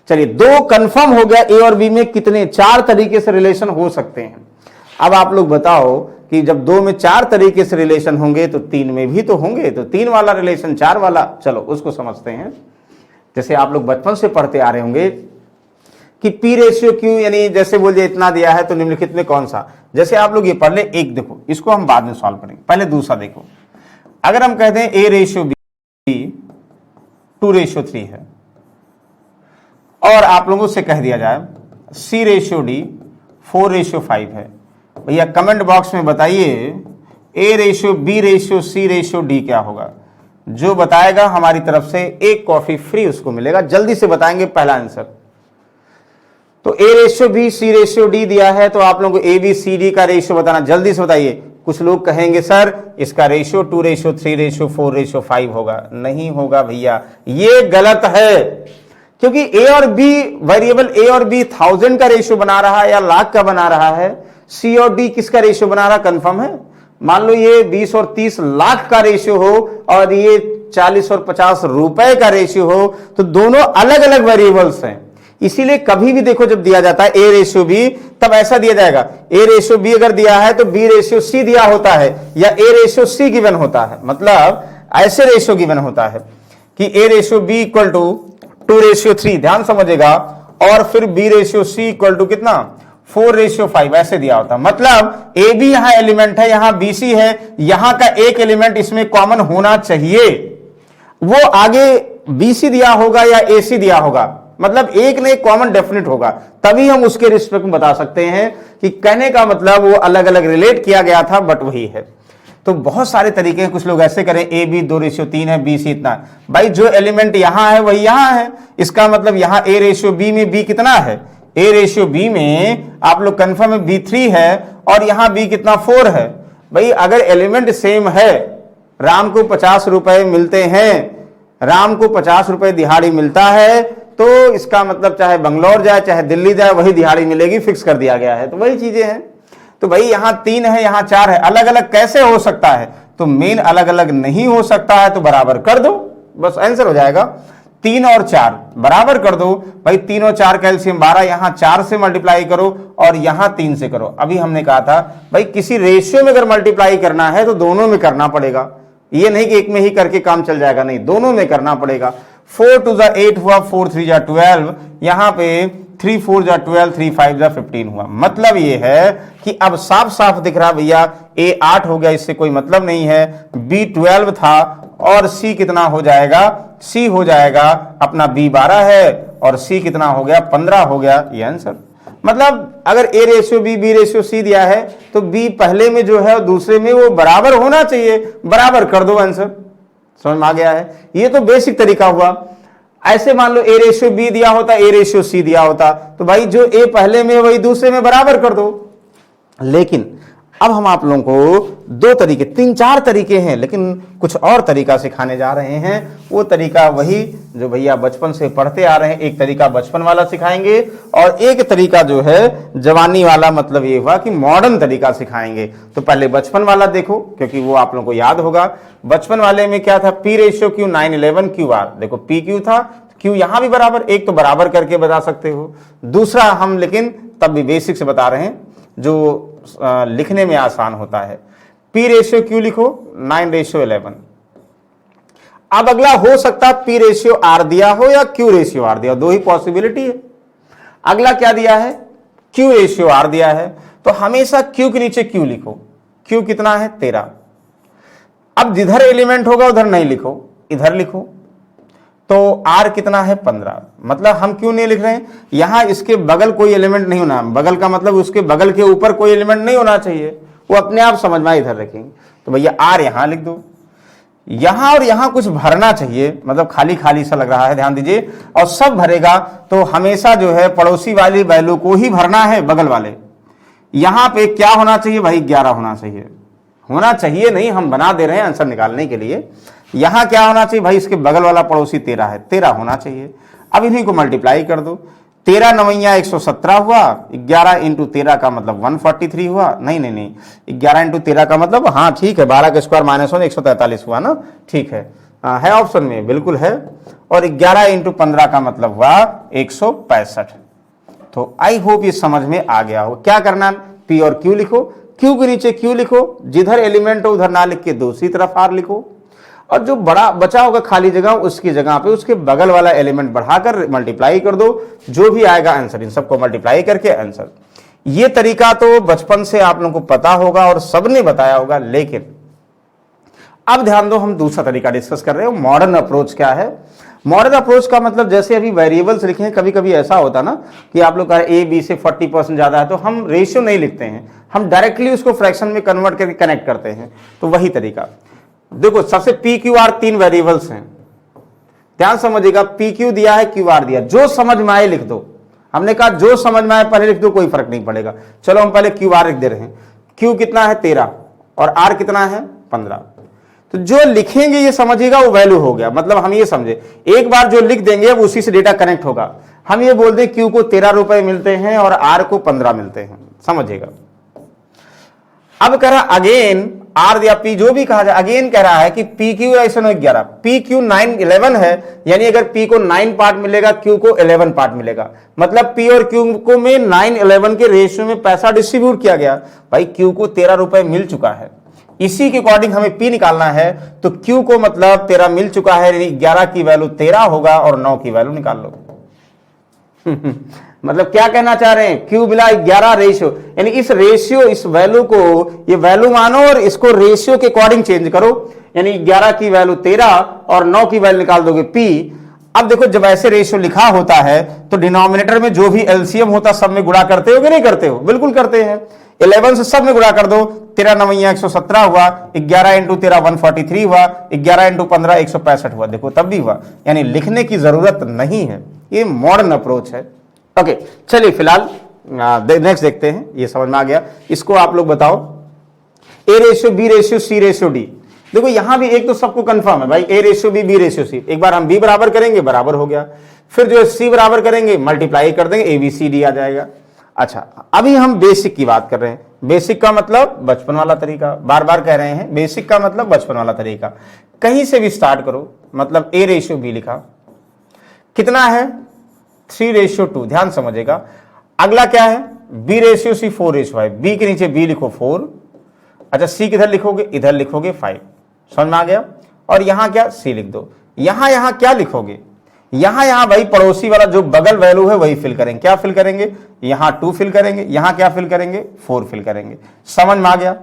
चलिए, दो कंफर्म हो गया, ए और बी में कितने, 4 तरीके से रिलेशन हो सकते हैं। अब आप लोग बताओ कि जब 2 में 4 तरीके से रिलेशन होंगे तो 3 में भी तो होंगे, तो 3 वाला रिलेशन 4 वाला, चलो उसको समझते हैं। जैसे आप लोग बचपन से पढ़ते आ रहे होंगे कि पी रेशियो क्यू, यानी जैसे बोलिए इतना दिया है तो निम्नलिखित में कौन सा, जैसे आप लोग ये पढ़ ले, एक देखो इसको हम बाद में सॉल्व करेंगे, पहले दूसरा देखो। अगर हम कहते हैं ए रेशियो बी 2:3 है और आप लोगों से कह दिया जाए सी रेशियो डी 4:5 है, भैया कमेंट बॉक्स में बताइए A ratio B ratio C ratio D क्या होगा। जो बताएगा हमारी तरफ से एक कॉफी फ्री उसको मिलेगा। जल्दी से बताएंगे पहला आंसर। तो A ratio B C ratio D दिया है, तो आप लोगों को ए बी सी डी का रेशियो बताना, जल्दी से बताइए। कुछ लोग कहेंगे सर इसका रेशियो 2:3:5 होगा, नहीं होगा भैया, ये गलत है, क्योंकि ए और बी वेरिएबल ए और बी 1000 का रेशियो बना रहा है या लाख का बना रहा है, सी और डी किसका रेशियो बना रहा, कंफर्म है। मान लो ये 20 और 30 लाख का रेशियो हो और ये 40 और 50 रुपए का रेशियो हो, तो दोनों अलग अलग वेरिएबल्स हैं। इसीलिए कभी भी देखो जब दिया जाता है ए रेशियो बी, तब ऐसा दिया जाएगा, ए रेशियो बी अगर दिया है तो बी रेशियो सी दिया होता है, या ए रेशियो सी गिवन होता है, मतलब ऐसे रेशियो गिवन होता है कि A ratio B equal to 2:3, ध्यान समझेगा, और फिर B ratio C equal to कितना 4:5, ऐसे दिया होता। मतलब ए बी यहां एलिमेंट है, यहां बी सी है, यहां का एक एलिमेंट इसमें कॉमन होना चाहिए, वो आगे बी सी दिया होगा या ए सी दिया होगा, मतलब एक ने कॉमन डेफिनेट होगा, तभी हम उसके रिस्पेक्ट में बता सकते हैं कि कहने का मतलब वो अलग अलग रिलेट किया गया था, बट वही है। तो बहुत सारे तरीके हैं, कुछ लोग ऐसे करें ए बी 2:3 है, बी सी इतना, भाई जो एलिमेंट यहां है वही यहां है, इसका मतलब यहां ए रेशियो बी में बी कितना है, ए रेशियो बी में आप लोग कंफर्म है B3 है, और यहां बी कितना 4 है। भाई अगर एलिमेंट सेम है, राम को 50 रुपए मिलते हैं, राम को 50 रुपए दिहाड़ी मिलता है, तो इसका मतलब चाहे बंगलौर जाए चाहे दिल्ली जाए वही दिहाड़ी मिलेगी, फिक्स कर दिया गया है, तो वही चीजें हैं। तो भाई यहां 3 है यहां 4 है, अलग अलग कैसे हो सकता है, तो मेन अलग अलग नहीं हो सकता है, तो बराबर कर दो, बस आंसर हो जाएगा। 3 और 4 बराबर कर दो, भाई 3 और 4 कैल्शियम 12, यहां 4 से मल्टीप्लाई करो और यहां 3 से करो। अभी हमने कहा था भाई किसी रेशियो में अगर मल्टीप्लाई करना है तो दोनों में करना पड़ेगा, ये नहीं कि एक में ही करके काम चल जाएगा, नहीं, दोनों में करना पड़ेगा। 4 2 8 हुआ, 4 3 12, यहां पे 3 4 12, 3 5 15 हुआ। मतलब ये है कि अब साफ साफ दिख रहा भैया A 8 हो गया, इससे कोई मतलब नहीं है, B 12 था, और C कितना हो जाएगा, C हो जाएगा अपना B 12 है, और C कितना हो गया 15 हो गया, ये आंसर। मतलब अगर A ratio B B ratio C दिया है तो B पहले में जो है और दूसरे में वो बराबर होना चाहिए, बराबर कर दो, आंसर समझ में आ गया है। ये तो बेसिक तरीका हुआ। ऐसे मान लो A रेशियो B दिया होता, A रेशियो C दिया होता, तो भाई जो A पहले में वही दूसरे में बराबर कर दो। लेकिन अब हम आप लोगों को 2 तरीके, 3-4 तरीके हैं, लेकिन कुछ और तरीका सिखाने जा रहे हैं। वो तरीका वही जो भैया बचपन से पढ़ते आ रहे हैं, एक तरीका बचपन वाला सिखाएंगे और एक तरीका जो है जवानी वाला, मतलब ये हुआ कि मॉडर्न तरीका सिखाएंगे। तो पहले बचपन वाला देखो, क्योंकि वो आप लोगों को याद होगा। बचपन वाले में क्या था, P ratio Q 911 Q R, देखो पी क्यू था, क्यू यहां भी बराबर, एक तो बराबर करके बता सकते हो, दूसरा हम लेकिन तब भी बेसिक से बता रहे हैं जो लिखने में आसान होता है। पी रेशियो क्यू लिखो 9:11। अब अगला हो सकता है पी रेशियो आर दिया हो या क्यू रेशियो आर दिया हो, 2 ही पॉसिबिलिटी है। अगला क्या दिया है, क्यू रेशियो आर दिया है, तो हमेशा क्यू के नीचे क्यू लिखो। क्यू कितना है 13। अब जिधर एलिमेंट होगा उधर नहीं लिखो, इधर लिखो। तो आर कितना है 15। मतलब हम क्यों नहीं लिख रहे हैं, यहां इसके बगल कोई एलिमेंट नहीं होना, बगल का मतलब उसके बगल के ऊपर कोई एलिमेंट नहीं होना चाहिए, वो अपने आप समझ में इधर रखेंगे। तो भैया आर यहां लिख दो, यहां और यहां कुछ भरना चाहिए, मतलब खाली खाली सा लग रहा है, ध्यान दीजिए। और सब भरेगा तो हमेशा जो है पड़ोसी वाली वैल्यू को ही भरना है, बगल वाले। यहां पे क्या होना चाहिए भाई, 11 होना चाहिए, होना चाहिए नहीं, हम बना दे रहे हैं आंसर निकालने के लिए। यहां क्या होना चाहिए भाई, इसके बगल वाला पड़ोसी 13 है, 13 होना चाहिए। अब इन्हीं को मल्टीप्लाई कर दो, 13 9 117 हुआ, 11 इंटू 13 का मतलब 143 हुआ, नहीं नहीं नहीं 11 इंटू 13 का मतलब, हाँ ठीक है, 12 का स्क्वायर -1 143 हुआ ना, ठीक है। है ऑप्शन में, बिल्कुल है। और 11 इंटू 15 का मतलब हुआ 165। तो आई होप ये समझ में आ गया हो। क्या करना, पी और क्यू लिखो, क्यू के नीचे क्यू लिखो, जिधर एलिमेंट हो उधर ना लिख के दूसरी तरफ आर लिखो, और जो बड़ा बचा होगा खाली जगह उसकी जगह पे उसके बगल वाला एलिमेंट बढ़ाकर मल्टीप्लाई कर दो, जो भी आएगा आंसर, इन सबको मल्टीप्लाई करके आंसर। ये तरीका तो बचपन से आप लोगों को पता होगा और सबने बताया होगा, लेकिन अब ध्यान दो, हम दूसरा तरीका डिस्कस कर रहे हो। मॉडर्न अप्रोच क्या है? मॉडर्न अप्रोच का मतलब जैसे अभी वेरिएबल्स लिखे हैं, कभी कभी ऐसा होता ना कि आप लोग कह ए बी से 40% ज्यादा है, तो हम रेशियो नहीं लिखते हैं, हम डायरेक्टली उसको फ्रैक्शन में कन्वर्ट करके कनेक्ट करते हैं। तो वही तरीका देखो, सबसे पी क्यू आर 3 वेरिएबल्स हैं, ध्यान समझिएगा। पी क्यू दिया है, क्यू आर दिया, जो समझ में आए लिख दो। हमने कहा जो समझ में आए पहले लिख दो, कोई फर्क नहीं पड़ेगा। चलो हम पहले क्यू आर लिख दे रहे हैं। क्यू कितना है 13 और आर कितना है 15। तो जो लिखेंगे ये समझिएगा वो वैल्यू हो गया, मतलब हम ये समझे, एक बार जो लिख देंगे अब उसी से डेटा कनेक्ट होगा। हम ये बोल दें क्यू को 13 रुपए मिलते हैं और आर को 15 मिलते हैं, समझिएगा। अब कह रहा अगेन आर या पी जो भी कहा जाए, अगेन कह रहा है कि P Q ratio 11, P Q 9 11 है, यानी अगर पी को 9 पार्ट मिलेगा क्यू को 11 पार्ट मिलेगा, मतलब पी और क्यू को में 9 11 के रेशियो में पैसा डिस्ट्रीब्यूट किया गया। भाई क्यू को 13 रुपए मिल चुका है, इसी के अकॉर्डिंग हमें पी निकालना है, तो क्यू को मतलब 13 मिल चुका है, यानी 11 की वैल्यू 13 होगा और 9 की वैल्यू निकाल लो। मतलब क्या कहना चाह रहे हैं, क्यू मिला 11 रेशियो, यानी इस रेशियो, इस वैल्यू को ये वैल्यू मानो और इसको रेशियो के अकॉर्डिंग चेंज करो, यानी 11 की वैल्यू 13 और 9 की वैल्यू निकाल दोगे पी। अब देखो जब ऐसे रेशियो लिखा होता है तो डिनोमिनेटर में जो भी एलसीएम होता सब में गुणा करते हो कि नहीं करते हो? बिल्कुल करते हैं। 11 से सब में गुणा कर दो, 13 9 117 हुआ, 11 इंटू 13 143 हुआ, 11 इंटू 15 165 हुआ, देखो तब भी हुआ, यानी लिखने की जरूरत नहीं है। ये मॉडर्न अप्रोच है। ओके चलिए फिलहाल नेक्स्ट देखते हैं, ये समझ में आ गया। इसको आप लोग बताओ, A ratio B ratio C ratio D. देखो यहां भी एक तो सबको कंफर्म है भाई, A ratio B ratio C. एक बार हम बी बराबर करेंगे, बराबर हो गया, फिर जो है सी बराबर करेंगे, मल्टीप्लाई कर देंगे, ए बी सी डी आ जाएगा। अच्छा अभी हम बेसिक की बात कर रहे हैं। बेसिक का मतलब बचपन वाला तरीका, बार बार कह रहे हैं, बेसिक का मतलब बचपन वाला तरीका। कहीं से भी स्टार्ट करो, मतलब ए रेशियो बी लिखा, कितना है 3:2, ध्यान समझेगा। अगला क्या है बी रेशियो सी 4:5, बी के नीचे बी लिखो 4। अच्छा सी किधर लिखोगे, इधर लिखोगे 5, समझ में आ गया। और यहां क्या सी लिख दो। यहां क्या लिखोगे, यहां भाई पड़ोसी वाला जो बगल वैल्यू है वही फिल करेंगे। क्या फिल करेंगे, यहां 2 फिल करेंगे, यहां क्या फिल करेंगे 4 फिल करेंगे, समझ में आ गया।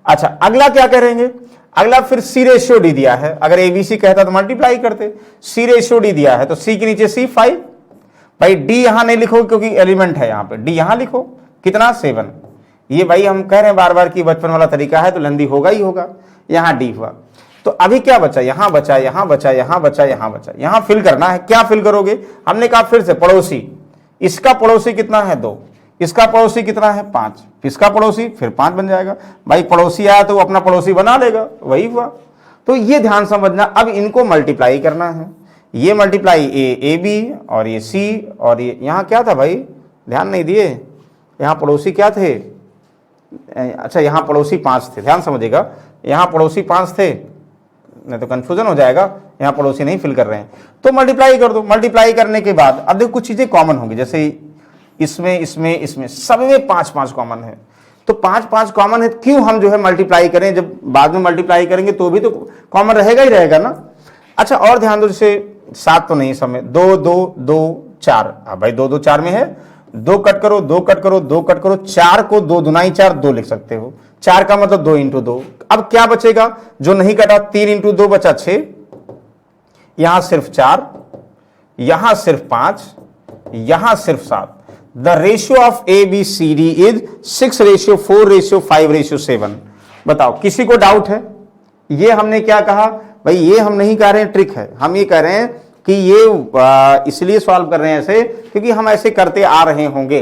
अच्छा अगला क्या करेंगे, अगला फिर सी रेशियो डी दिया है, अगर एबीसी कहता तो मल्टीप्लाई करते, सी रेशियो डी दिया है तो सी के नीचे सी 5। भाई डी यहां नहीं लिखो क्योंकि एलिमेंट है यहां पे, डी यहां लिखो, कितना 7। ये भाई हम कह रहे हैं बार बार कि बचपन वाला तरीका है तो लेंदी होगा ही होगा। यहां डी हुआ, तो अभी क्या बचा, यहां बचा, यहां बचा, यहां बचा, यहां बचा, यहां फिल करना है। क्या फिल करोगे, हमने कहा फिर से पड़ोसी, इसका पड़ोसी कितना है 2, इसका पड़ोसी कितना है 5, इसका पड़ोसी फिर 5 बन जाएगा। भाई पड़ोसी आया तो वो अपना पड़ोसी बना लेगा, वही हुआ। तो ये ध्यान समझना। अब इनको मल्टीप्लाई करना है, ये मल्टीप्लाई ए बी और ये सी, और ये यहां क्या था भाई, ध्यान नहीं दिए, यहां पड़ोसी क्या थे, अच्छा यहां पड़ोसी 5 थे, ध्यान समझिएगा, यहां पड़ोसी 5 थे, नहीं तो कंफ्यूजन हो जाएगा, यहां पड़ोसी नहीं फिल कर रहे हैं। तो मल्टीप्लाई कर दो, मल्टीप्लाई करने के बाद अब देखो कुछ चीजें कॉमन होंगी, जैसे इसमें सब में 5 कॉमन है, तो 5 कॉमन है, क्यों हम जो है मल्टीप्लाई करें, जब बाद में मल्टीप्लाई करेंगे तो भी तो कॉमन रहेगा ही रहेगा ना। अच्छा और ध्यान दो, जैसे 7 तो नहीं, सब में 2 2 2 4, भाई 2 2 4 में है, 2 कट करो, 2 कट करो, 2 कट करो, 4 को 2 दुनाई 4 2 लिख सकते हो, 4 का मतलब 2 इंटू 2। अब क्या बचेगा जो नहीं कटा, 3 इंटू 2 बचा 6, यहां सिर्फ 4, यहां सिर्फ 5, यहां सिर्फ 7। The ratio of A B C D is 6:4:5:7। बताओ किसी को डाउट है? ये हमने क्या कहा भाई, ये हम नहीं कह रहे हैं ट्रिक है, हम ये कह रहे हैं कि ये इसलिए सॉल्व कर रहे हैं ऐसे क्योंकि हम ऐसे करते आ रहे होंगे।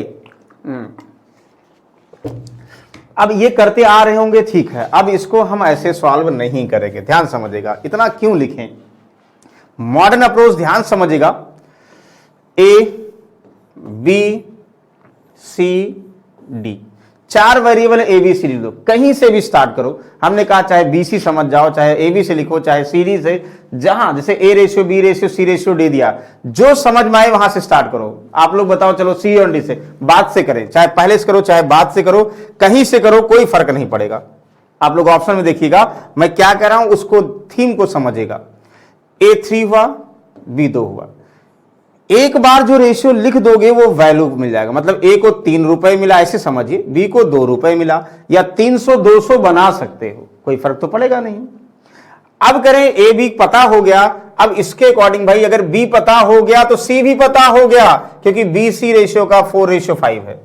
अब ये करते आ रहे होंगे, ठीक है, अब इसको हम ऐसे सॉल्व नहीं करेंगे, ध्यान समझिएगा। इतना क्यों लिखें, मॉडर्न अप्रोच ध्यान समझिएगा। ए बी सी डी चार variable A B C D दो, कहीं से भी स्टार्ट करो। हमने कहा चाहे बीसी समझ जाओ, चाहे ए बी से लिखो, चाहे सीडी से, जहां जैसे A ratio, B ratio, C ratio, D दिया, जो समझ में आए वहां से स्टार्ट करो। आप लोग बताओ, चलो सी और डी से, बाद से करें, चाहे पहले से करो चाहे बाद से करो, कहीं से करो, कोई फर्क नहीं पड़ेगा। आप लोग ऑप्शन में देखिएगा मैं क्या कह रहा हूं, उसको थीम को समझिएगा। A3 हुआ, B2 हुआ, एक बार जो रेशियो लिख दोगे वो वैल्यू मिल जाएगा। मतलब ए को 3 रुपए मिला ऐसे समझिए, बी को 2 रुपए मिला, या 300 200 बना सकते हो, कोई फर्क तो पड़ेगा नहीं। अब करें ए बी पता हो गया, अब इसके अकॉर्डिंग भाई अगर बी पता हो गया तो सी भी पता हो गया, क्योंकि बी सी रेशियो का 4:5 है।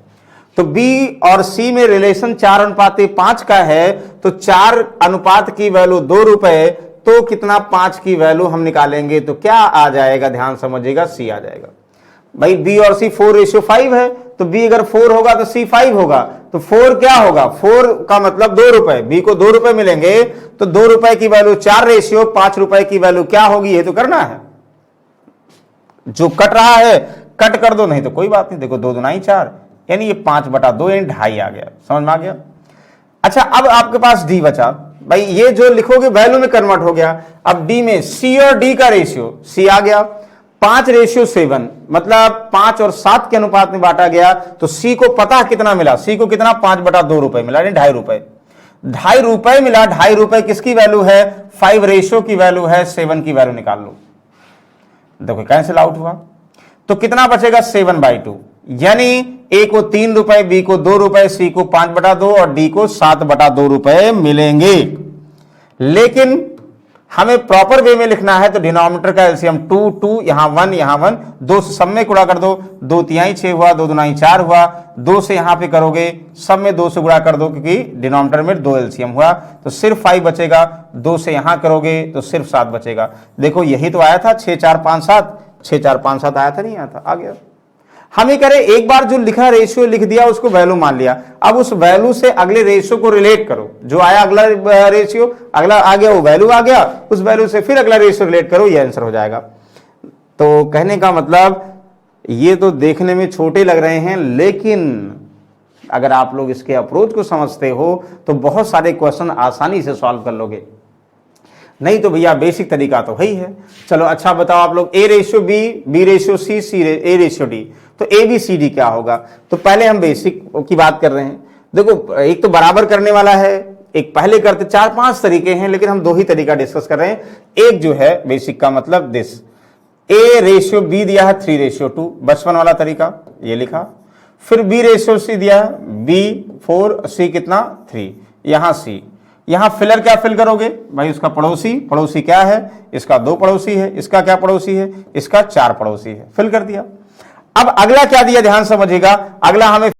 तो बी और सी में रिलेशन 4:5 का है, तो 4 अनुपात की वैल्यू 2 रुपए, तो कितना 5 की वैल्यू हम निकालेंगे तो क्या आ जाएगा, ध्यान समझिएगा, सी आ जाएगा। भाई बी और सी 4:5 है, तो बी अगर 4 होगा तो सी 5 होगा, तो 4 क्या होगा, 4 का मतलब 2 रुपए, बी को 2 रुपए मिलेंगे, तो 2 रुपए की वैल्यू 4 रेशियो 5 रुपए की वैल्यू क्या होगी, ये तो करना है। जो कट रहा है कट कर दो, नहीं तो कोई बात नहीं। देखो 2 दूना 4, यानी ये 5/2 यानी 2.5 आ गया, समझ में आ गया। अच्छा अब आपके पास डी बचा, भाई ये जो लिखोगे वैल्यू में कन्वर्ट हो गया। अब डी में सी और डी का रेशियो, सी आ गया 5:7, मतलब 5 और 7 के अनुपात में बांटा गया, तो सी को पता कितना मिला, सी को कितना 5/2 रुपए मिला, यानी 2.5 रुपए, 2.5 रुपए मिला। 2.5 रुपए किसकी वैल्यू है, 5 रेशियो की वैल्यू है, 7 की वैल्यू निकाल लो। देखो कैंसिल आउट हुआ, तो कितना बचेगा 7/2, यानी ए को 3 रुपए, बी को 2 रुपए, सी को 5/2 और डी को 7/2 रुपए मिलेंगे। लेकिन हमें प्रॉपर वे में लिखना है, तो डिनोमिनेटर का एलसीएम 2 2, यहां 1 यहां 1, 2 से सब में गुणा कर दो, 2 तिहाई 6 हुआ, 2 दूनाई 4 हुआ, 2 से यहां पे करोगे सब में 2 से गुणा कर दो, क्योंकि डिनोमिनेटर में 2 एलसीएम हुआ, तो सिर्फ 5 बचेगा। 2 से यहां करोगे तो सिर्फ 7 बचेगा। देखो यही तो आया था 6 4 5 7, 6 4 5 7 आया था, नहीं आया था, आ गया। हम ये करें, एक बार जो लिखा रेशियो लिख दिया उसको वैल्यू मान लिया, अब उस वैल्यू से अगले रेशियो को रिलेट करो। जो आया अगला रेशियो, अगला आ गया वो वैल्यू आ गया, उस वैल्यू से फिर अगला रेशियो रिलेट करो, ये आंसर हो जाएगा। तो कहने का मतलब ये तो देखने में छोटे लग रहे हैं, लेकिन अगर आप लोग इसके अप्रोच को समझते हो तो बहुत सारे क्वेश्चन आसानी से सॉल्व कर लोगे। नहीं तो भैया बेसिक तरीका तो है ही है। चलो अच्छा बताओ आप लोग, A ratio B, B ratio C, A ratio D, तो ए बी सी डी क्या होगा। तो पहले हम बेसिक की बात कर रहे हैं। देखो एक तो बराबर करने वाला है, एक पहले करते, 4-5 तरीके हैं, लेकिन हम 2 ही तरीका डिस्कस कर रहे हैं। एक जो है बेसिक का मतलब दिस, ए रेशियो बी दिया है 3:2, बचपन वाला तरीका ये लिखा। फिर बी रेशियो सी दिया है, बी 4, सी कितना 3, यहां सी, यहां फिलर क्या फिल करोगे भाई, उसका पड़ोसी, पड़ोसी क्या है, इसका 2 पड़ोसी है, इसका क्या पड़ोसी है, इसका 4 पड़ोसी है, फिल कर दिया। अब अगला क्या दिया, ध्यान समझिएगा, अगला हमें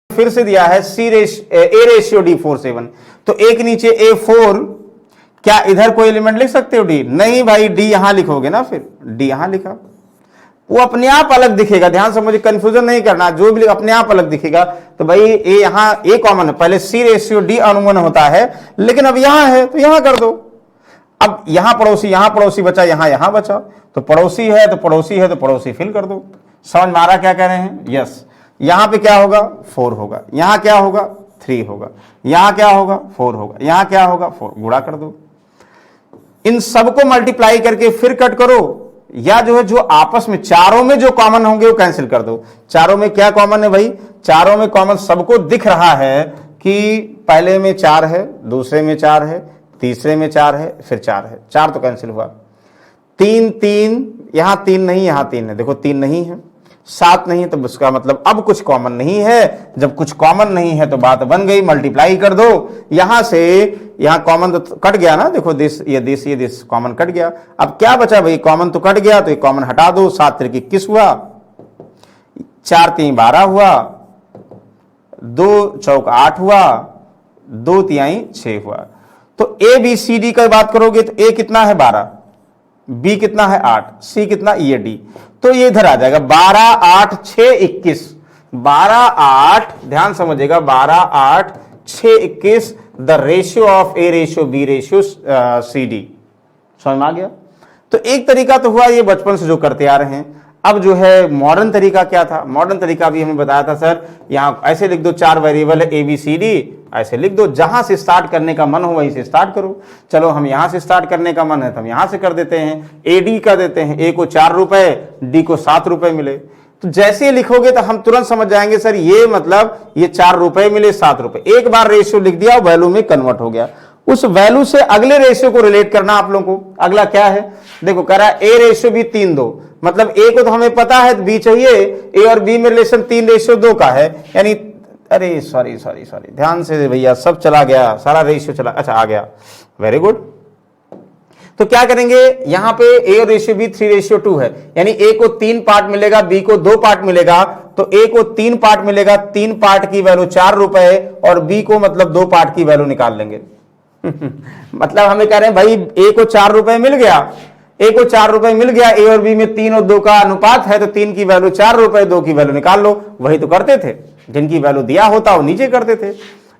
फिर से दिया है ए रेशियो डी 4:7, तो एक नीचे A4, क्या इधर कोई एलिमेंट लिख सकते हो डी, नहीं भाई, डी यहां लिखोगे ना, फिर डी यहां लिखा, वो अपने आप अलग दिखेगा, ध्यान समझिए, कंफ्यूजन नहीं करना, जो भी अपने आप अलग दिखेगा। तो भाई ए यहां ए कॉमन है, पहले सी रेशियो डी अनुमन होता है, लेकिन अब यहां है तो यहां कर दो। अब यहां पड़ोसी बचा, यहां बचा, तो पड़ोसी है तो पड़ोसी है तो पड़ोसी फिल कर दो। समझ में आ रहा क्या कह रहे हैं, यस। यहां पे क्या होगा 4 होगा, यहां क्या होगा 3 होगा, यहां क्या होगा 4 होगा, यहां क्या होगा 4, गुणा कर दो। इन सबको मल्टीप्लाई करके फिर कट करो, या जो है जो आपस में चारों में जो कॉमन होंगे वो कैंसिल कर दो। चारों में क्या कॉमन है भाई, चारों में कॉमन सबको दिख रहा है कि पहले में 4 है, दूसरे में 4 है, तीसरे में 4 है, फिर 4 है, 4 तो कैंसिल हुआ। 3 3, यहां 3 नहीं, यहां 3 है, देखो 3 नहीं है, 7 नहीं है, तो उसका मतलब अब कुछ कॉमन नहीं है। जब कुछ कॉमन नहीं है तो बात बन गई, मल्टीप्लाई कर दो, यहां से यहां कॉमन तो कट गया ना, देखो ये दिस कॉमन कट गया। अब क्या बचा भाई, कॉमन तो कट गया, तो ये कॉमन हटा दो, 7 3 21 हुआ, 4 3 12 हुआ, 2 चौक 8 हुआ, 2 तिहाई 6 हुआ। तो ए बी सी डी का बात करोगे तो ए कितना है 12, बी कितना है 8, सी कितना, ये डी, तो ये इधर आ जाएगा 12 8 6 21, 12 8, ध्यान समझिएगा, 12 8 6 21, the ratio of A ratio B ratio C D. समझ में आ गया। तो एक तरीका तो हुआ ये बचपन से जो करते आ रहे हैं। अब जो है मॉडर्न तरीका क्या था, मॉडर्न तरीका भी हमें बताया था सर, यहाँ ऐसे लिख दो, 4 वेरिएबल है ABCD, ऐसे लिख दो, जहां से स्टार्ट करने का मन हो वहीं से स्टार्ट करो। चलो हम यहां से स्टार्ट करने का मन है तो हम यहां से कर देते हैं, AD का देते हैं, A को 4 रुपए, D को 7 रुपए मिले। तो जैसे लिखोगे तो हम तुरंत समझ जाएंगे सर ये मतलब ये 4 रुपए मिले, 7 रुपए। एक बार रेशियो लिख दिया, वैल्यू में कन्वर्ट हो गया। उस वैल्यू से अगले रेशियो को रिलेट करना आप लोगों को। अगला क्या है, देखो कह रहा है A/B 3:2, मतलब A को तो हमें पता है, B चाहिए, A और B में रिलेशन 3:2 का है, यानी अरे सॉरी, ध्यान से भैया, सब चला गया, सारा रेशियो चला, अच्छा आ गया, वेरी गुड। तो क्या करेंगे, यहां पे A और रेशियो B 3:2 है, यानी A को 3 पार्ट मिलेगा, B को 2 पार्ट मिलेगा, तो A को 3 पार्ट मिलेगा, 3 पार्ट की वैल्यू 4 रुपए, और B को मतलब 2 पार्ट की वैल्यू निकाल लेंगे। मतलब हमें कह रहे हैं भाई A को 4 रुपए मिल गया, A को 4 रुपए मिल गया, A और B में 3 और 2 का अनुपात है, तो 3 की वैल्यू 4 रुपए, 2 की वैल्यू निकाल लो। वही तो करते थे, जिनकी वैल्यू दिया होता वो नीचे करते थे,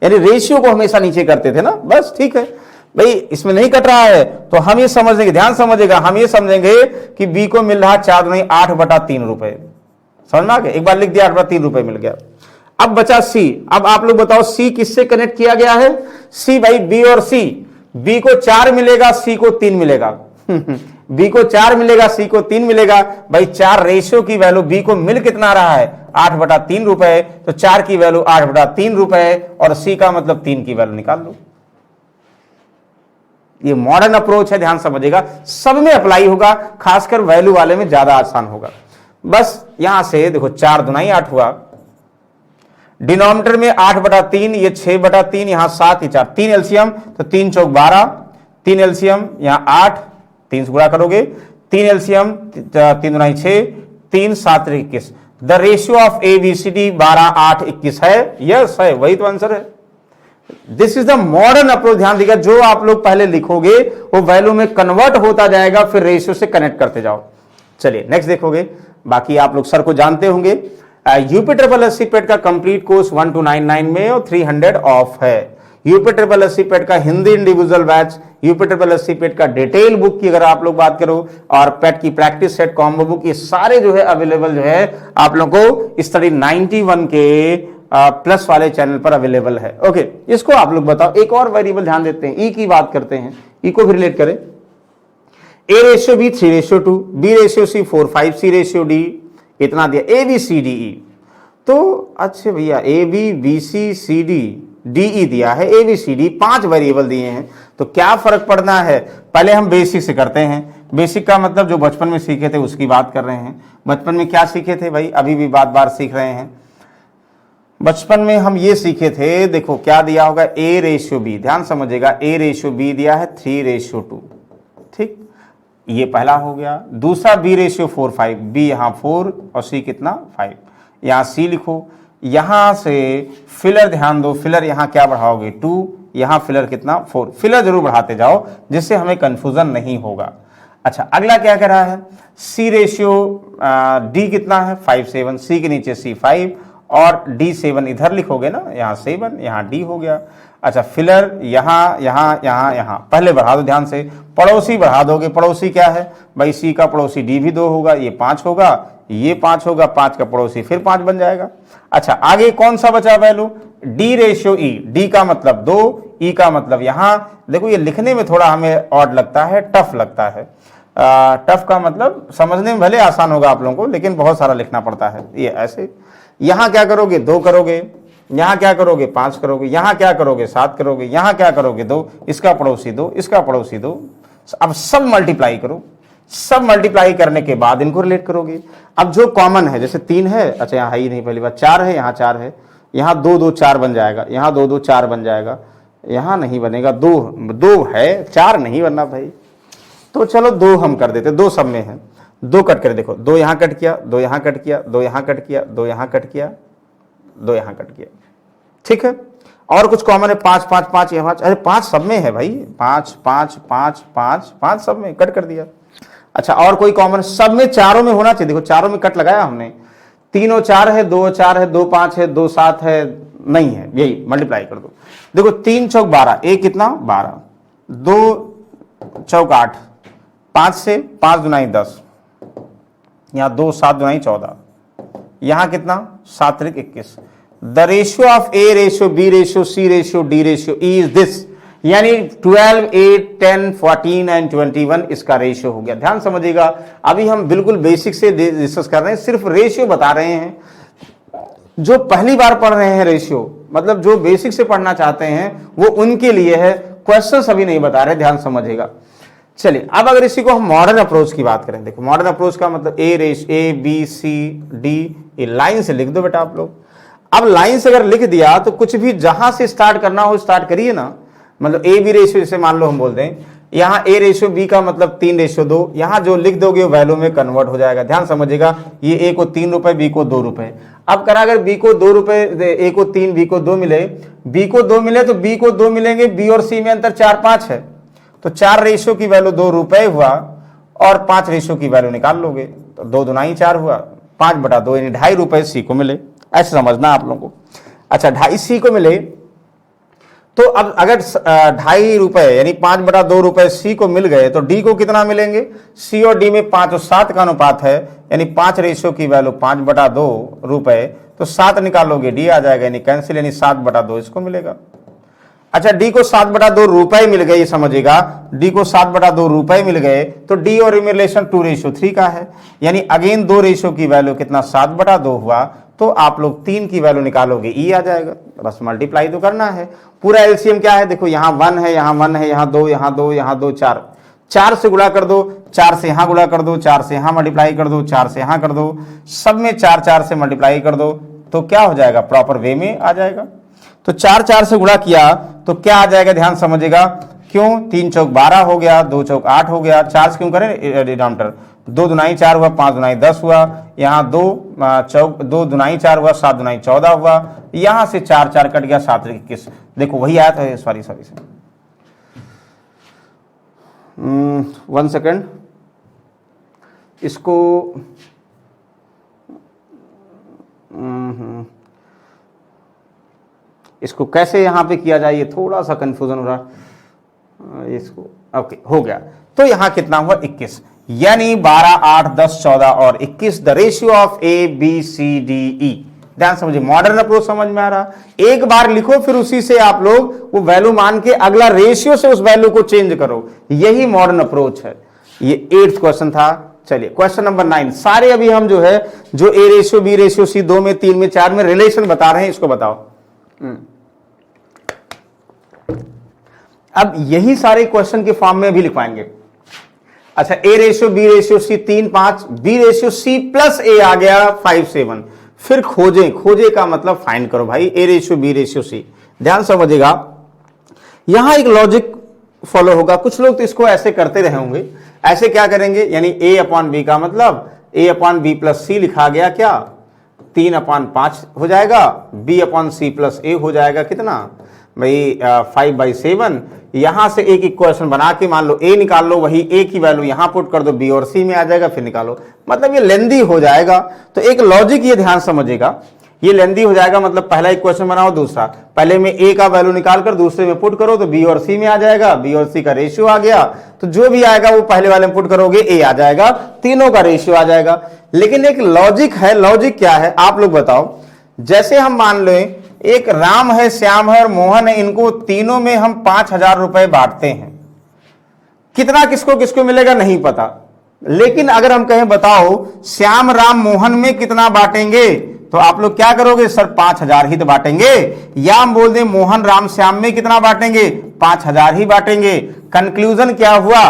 यानी रेशियो को हमेशा नीचे करते थे ना, बस ठीक है भाई, इसमें नहीं कट रहा है तो हम ये समझेंगे, ध्यान समझेगा, हम ये समझेंगे कि B को मिल रहा 4×8/3 रुपए, समझ में आ गया। एक बार लिख दिया 8/3 रुपए मिल गया। अब बचा C, अब आप लोग बताओ C किससे कनेक्ट किया गया है, C भाई B और C, B को 4 मिलेगा, C को 3 मिलेगा। B को 4 मिलेगा, C को 3 मिलेगा, भाई 4 रेशियो की वैल्यू B को मिल कितना रहा है, 8/3 रुपए, तो 4 की वैल्यू 8/3 रुपए, और C का मतलब 3 की वैल्यू निकाल लो। ये मॉडर्न अप्रोच है, ध्यान समझिएगा, सब में अप्लाई होगा, खासकर वैल्यू वाले में ज्यादा आसान होगा। बस यहां से देखो 4 दूनी 8 हुआ, डिनोमिनेटर में 8/3, ये 6/3, यहां 7, ये 4, 3 एलसीएम, तो 3 चौक 12, 3 एलसीएम, यहां 8, 3 से गुणा करोगे, 3 एलसीएम, 3 दूनी 6, 3 7 21। द रेशियो ऑफ ABCD 12 8 21 है, यस है, वही तो आंसर है। This is the modern approach. ध्यान दीजिएगा, जो आप लोग पहले लिखोगे वो वैल्यू में कन्वर्ट होता जाएगा, फिर रेशियो से कनेक्ट करते जाओ। चलिए नेक्स्ट देखोगे, बाकी आप लोग सर को जानते होंगे। UPSSC पेट का कंप्लीट कोर्स 1299 में और 300 ऑफ है। UPSSC पेट का हिंदी इंडिविजुअल बैच, UPSSC पेट का डिटेल बुक की अगर आप लोग बात करो, और पेट की प्रैक्टिस सेट कॉम्बो बुक, ये सारे जो है अवेलेबल जो है आप लोग को स्टडी 91 के प्लस वाले चैनल पर अवेलेबल है। ओके, इसको आप लोग बताओ। एक और वेरिएबल ध्यान देते हैं, ई की बात करते हैं, ई को भी रिलेट करें। A/B 3:2, B/C 4:5, C/D इतना दिया, ABCDE, तो अच्छा भैया ABBCCDDE दिया है, ABCD 5 वेरिएबल दिए हैं, तो क्या फर्क पड़ना है। पहले हम बेसिक से करते हैं। बेसिक का मतलब जो बचपन में सीखे थे उसकी बात कर रहे हैं। बचपन में क्या सीखे थे भाई, अभी भी बार सीख रहे हैं। बचपन में हम ये सीखे थे, देखो क्या दिया होगा, A/B, ध्यान समझिएगा, A/B दिया है 3:2, ठीक, ये पहला हो गया। दूसरा B/4:5, B यहां 4 और C कितना 5, यहां C लिखो। यहां से फिलर ध्यान दो, फिलर यहां क्या बढ़ाओगे 2, यहां फिलर कितना 4, फिलर जरूर बढ़ाते जाओ जिससे हमें कंफ्यूजन नहीं होगा। अच्छा, अगला क्या कर रहा है, C/D कितना है 5 7, C के नीचे C 5 और D 7 इधर लिखोगे ना, यहाँ 7, यहाँ D हो गया। अच्छा, फिलर यहाँ यहाँ यहाँ यहाँ पहले बढ़ा दो, ध्यान से पड़ोसी बढ़ा दोगे। पड़ोसी क्या है भाई, C का पड़ोसी D भी 2 होगा, ये 5 होगा, ये 5 होगा, 5 का पड़ोसी फिर 5 बन जाएगा। अच्छा, आगे कौन सा बचा वैल्यू, D/E, D का मतलब 2, E का मतलब यहाँ देखो, ये लिखने में थोड़ा हमें ऑड लगता है, टफ लगता है। टफ का मतलब समझने में भले आसान होगा आप लोगों को, लेकिन बहुत सारा लिखना पड़ता है। ये ऐसे, यहां क्या करोगे 2 करोगे, यहां क्या करोगे 5 करोगे, यहां क्या करोगे 7 करोगे, यहां क्या करोगे 2, इसका पड़ोसी 2, इसका पड़ोसी 2। अब सब मल्टीप्लाई करो, सब मल्टीप्लाई करने के बाद इनको रिलेट करोगे। अब जो कॉमन है, जैसे 3 है, अच्छा यहाँ है ही नहीं, पहली बात 4 है, यहाँ 4 है, यहाँ 2 2 4 बन जाएगा, यहाँ 2 2 4 बन जाएगा, यहाँ नहीं बनेगा, 2 है, 4 नहीं बनना भाई, तो चलो 2 हम कर देते, 2 सब में है, 2 कट कर देखो, 2 यहां कट किया, 2 यहां कट किया, 2 यहां कट किया, 2 यहां कट किया, 2 यहां कट किया, ठीक है। और कुछ कॉमन है, 5 5 5 यहाँ 5, अरे 5 सब में है भाई, 5 5 5 5 5 सब में कट कर दिया। अच्छा, और कोई कॉमन, सब में चारों में होना चाहिए, देखो चारों में कट लगाया हमने, 3 और 4 है, 2 और 4 है, 2 5 है, 2 7 है, नहीं है, यही मल्टीप्लाई कर दो। देखो 3 चौक 12, एक कितना 12, 2 चौक 8, 5 से 5 दूनी 10, यहाँ 2 7 2 14, यहाँ कितना 7 3 21। The ratio of A ratio B ratio C ratio D ratio E is this, यानी 12 8 10 14 एंड 21 इसका रेशियो हो गया। ध्यान समझिएगा, अभी हम बिल्कुल बेसिक से डिस्कस कर रहे हैं, सिर्फ रेशियो बता रहे हैं। जो पहली बार पढ़ रहे हैं रेशियो, मतलब जो बेसिक से पढ़ना चाहते हैं वो उनके लिए है, क्वेश्चन अभी नहीं बता रहे, ध्यान समझिएगा। चलिए अब अगर इसी को हम मॉडर्न अप्रोच की बात करें, देखो मॉडर्न अप्रोच का मतलब ए बी सी डी, ये लाइन से लिख दो बेटा आप लोग। अब लाइन से अगर लिख दिया तो कुछ भी जहां से स्टार्ट करना हो स्टार्ट करिए ना। मतलब ए बी रेशियो, जैसे मान लो हम बोल दें यहाँ ए रेशियो बी का मतलब 3 रेशियो 2, यहाँ जो लिख दोगे वो वैल्यू में कन्वर्ट हो जाएगा। ध्यान समझिएगा, ये ए को 3 रुपए बी को 2 रुपए। अब करा अगर बी को 2 रुपए, ए को 3 बी को 2 मिले, बी को 2 मिले तो बी को 2 मिलेंगे, बी और सी में अंतर 4 5 है, तो 4 रेशियो की वैल्यू 2 रुपए हुआ और 5 रेशियो की वैल्यू निकाल लोगे तो 2 दूना 4 हुआ, 5/2 यानी 2.5 रुपए सी को मिले। ऐसे समझना आप लोगों को। अच्छा 2.5 सी को मिले तो अब अगर 2.5 रुपए यानी 5/2 रुपए सी को मिल गए तो डी को कितना मिलेंगे? सी और डी में 5 और 7 का अनुपात है, यानी 5 रेशियो की वैल्यू 5/2 रुपए, तो 7 निकालोगे डी आ जाएगा, यानी कैंसिल, यानी 7/2 इसको मिलेगा। अच्छा डी को 7/2 रुपए मिल गए, ये समझिएगा, डी को 7/2 रुपए मिल गए तो डी और रिलेशन 2:3 का है, यानी अगेन 2 रेशियो की वैल्यू कितना 7/2 हुआ, तो आप लोग 3 की वैल्यू निकालोगे ई आ जाएगा। बस मल्टीप्लाई तो करना है। पूरा एलसीएम क्या है देखो, यहाँ 1 है, यहाँ 1 है, यहाँ 2, यहाँ 2, यहाँ 2, 4, 4 से गुणा कर दो, 4 से यहाँ गुणा कर दो, 4 से यहाँ मल्टीप्लाई कर दो, 4 से यहाँ कर दो, सब में 4 4 से मल्टीप्लाई कर दो, तो क्या हो जाएगा? प्रॉपर वे में आ जाएगा। तो 4 4 से गुणा किया तो क्या आ जाएगा? ध्यान समझिएगा, क्यों 3 चौक 12 हो गया, 2 चौक 8 हो गया, 4 से क्यों करें डिनोमिनेटर, 2 दूनाई 4 हुआ, 5 दूनाई 10 हुआ, यहाँ 2 दूनाई 4 हुआ, 7 दूनाई 14 हुआ, यहाँ से 4 4 कट गया, 7 21। देखो वही आया था, सॉरी 1 सेकेंड, इसको इसको कैसे यहाँ पे किया जाए, ये थोड़ा सा कंफ्यूजन हो रहा है। इसको ओके हो गया, तो यहाँ कितना हुआ 21, यानी 12 8 10 14 और 21 the ratio of A B C D E. ध्यान समझिए, मॉडर्न अप्रोच समझ में आ रहा? एक बार लिखो फिर उसी से आप लोग वो वैल्यू मान के अगला रेशियो से उस वैल्यू को चेंज करो, यही मॉडर्न अप्रोच है। ये 8th क्वेश्चन था। चलिए क्वेश्चन नंबर 9, सारे अभी हम जो है जो A ratio B ratio C 2 में 3 में 4 में रिलेशन बता रहे हैं, इसको बताओ। अब यही सारे क्वेश्चन के फॉर्म में भी लिखवाएंगे। अच्छा A ratio B ratio C 3 5, B ratio C plus A आ गया 5 7, फिर खोजें, खोजे का मतलब फाइंड करो भाई, A ratio B ratio C. ध्यान समझिएगा, यहां एक लॉजिक फॉलो होगा। कुछ लोग तो इसको ऐसे करते रहे होंगे, ऐसे क्या करेंगे, यानी ए अपॉन बी का मतलब ए अपॉन बी प्लस सी लिखा गया, क्या 3/5 हो जाएगा, बी अपॉन सी प्लस ए हो जाएगा कितना भाई 5/7। यहां से एक इक्वेशन बना के मान लो ए निकाल लो, वही ए की वैल्यू यहां पुट कर दो, बी और सी में आ जाएगा, फिर निकालो। मतलब ये लेंदी हो जाएगा, तो एक लॉजिक ये ध्यान समझिएगा, ये लेंदी हो जाएगा। मतलब पहला इक्वेशन बनाओ, दूसरा पहले में ए का वैल्यू निकाल कर दूसरे में पुट करो तो बी और सी में आ जाएगा, बी और सी का रेशियो आ गया, तो जो भी आएगा वो पहले वाले में पुट करोगे ए आ जाएगा, तीनों का रेशियो आ जाएगा। लेकिन एक लॉजिक है, लॉजिक क्या है आप लोग बताओ। जैसे हम मान लें एक राम है, श्याम है और मोहन है, इनको तीनों में हम 5,000 रुपए बांटते हैं, कितना किसको किसको मिलेगा नहीं पता। लेकिन अगर हम कहें बताओ श्याम राम मोहन में कितना बांटेंगे, तो आप लोग क्या करोगे, सर 5,000 ही तो बांटेंगे, या हम बोल दें मोहन राम श्याम में कितना बांटेंगे, 5,000 ही बांटेंगे। कंक्लूजन क्या हुआ,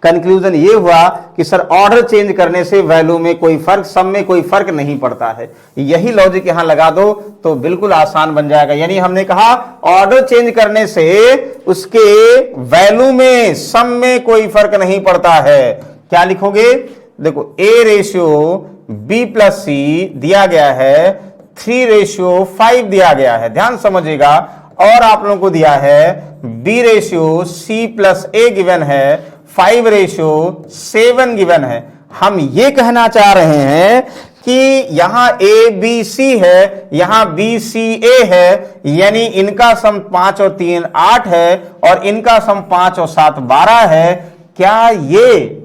कंक्लूजन ये हुआ कि सर ऑर्डर चेंज करने से वैल्यू में कोई फर्क, सम में कोई फर्क नहीं पड़ता है। यही लॉजिक यहां लगा दो तो बिल्कुल आसान बन जाएगा। यानी हमने कहा ऑर्डर चेंज करने से उसके वैल्यू में, सम में कोई फर्क नहीं पड़ता है। क्या लिखोगे, देखो ए रेशियो बी प्लस सी दिया गया है, 3:5 दिया गया है, ध्यान समझिएगा, और आप लोगों को दिया है बी रेशियो सी प्लस ए गिवन है, 5:7 गिवन है। हम ये कहना चाह रहे हैं कि यहां ए बी सी है, यहां बी सी ए है, यानी इनका सम 5 और 3 8 है और इनका सम 5 और 7 12 है। क्या ये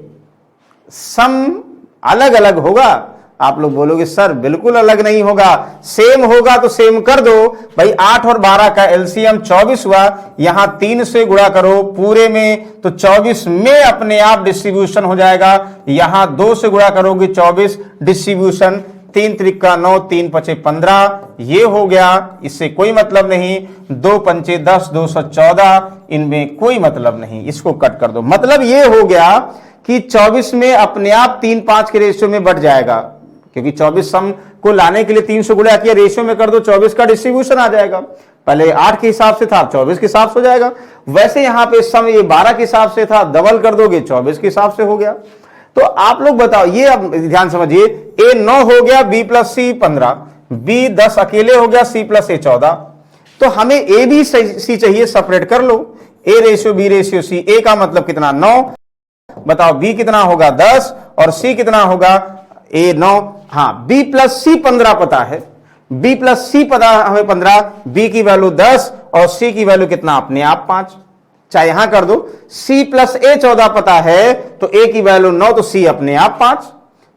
सम अलग अलग होगा? आप लोग बोलोगे सर बिल्कुल अलग नहीं होगा, सेम होगा तो सेम कर दो भाई। 8 और 12 का एलसीएम 24 हुआ, यहां 3 से गुणा करो पूरे में तो 24 में अपने आप डिस्ट्रीब्यूशन हो जाएगा। यहां 2 से गुणा करोगे 24 डिस्ट्रीब्यूशन, 3 त्रिका 9, 3 पचे 15, ये हो गया, इससे कोई मतलब नहीं। 2 पंचे 10, 214, इनमें कोई मतलब नहीं, इसको कट कर दो। मतलब ये हो गया कि 24 में अपने आप 3-5 के रेशियो में बढ़ जाएगा, क्योंकि 24 सम को लाने के लिए 3 से गुणा किया, रेशियो में कर दो, 24 का डिस्ट्रीब्यूशन आ जाएगा। पहले 8 के हिसाब से था, 24 के हिसाब से हो जाएगा। वैसे यहां पे सम ये 12 के हिसाब से था, डबल कर दोगे 24 के हिसाब से हो गया। तो आप लोग बताओ, ये अब ध्यान समझिए, ए 9 हो गया, बी प्लस सी 15, बी 10 अकेले हो गया, सी प्लस ए 14। तो हमें ए बी सी चाहिए, सेपरेट कर लो, A ratio B ratio C. A का मतलब कितना 9, बताओ बी कितना होगा 10 और सी कितना होगा ए 9। हाँ, बी प्लस सी 15 पता है, बी प्लस सी पता हमें 15, बी की वैल्यू 10 और सी की वैल्यू कितना अपने आप 5। चाहे यहां कर दो, सी प्लस ए 14 पता है तो ए की वैल्यू 9 तो सी अपने आप 5।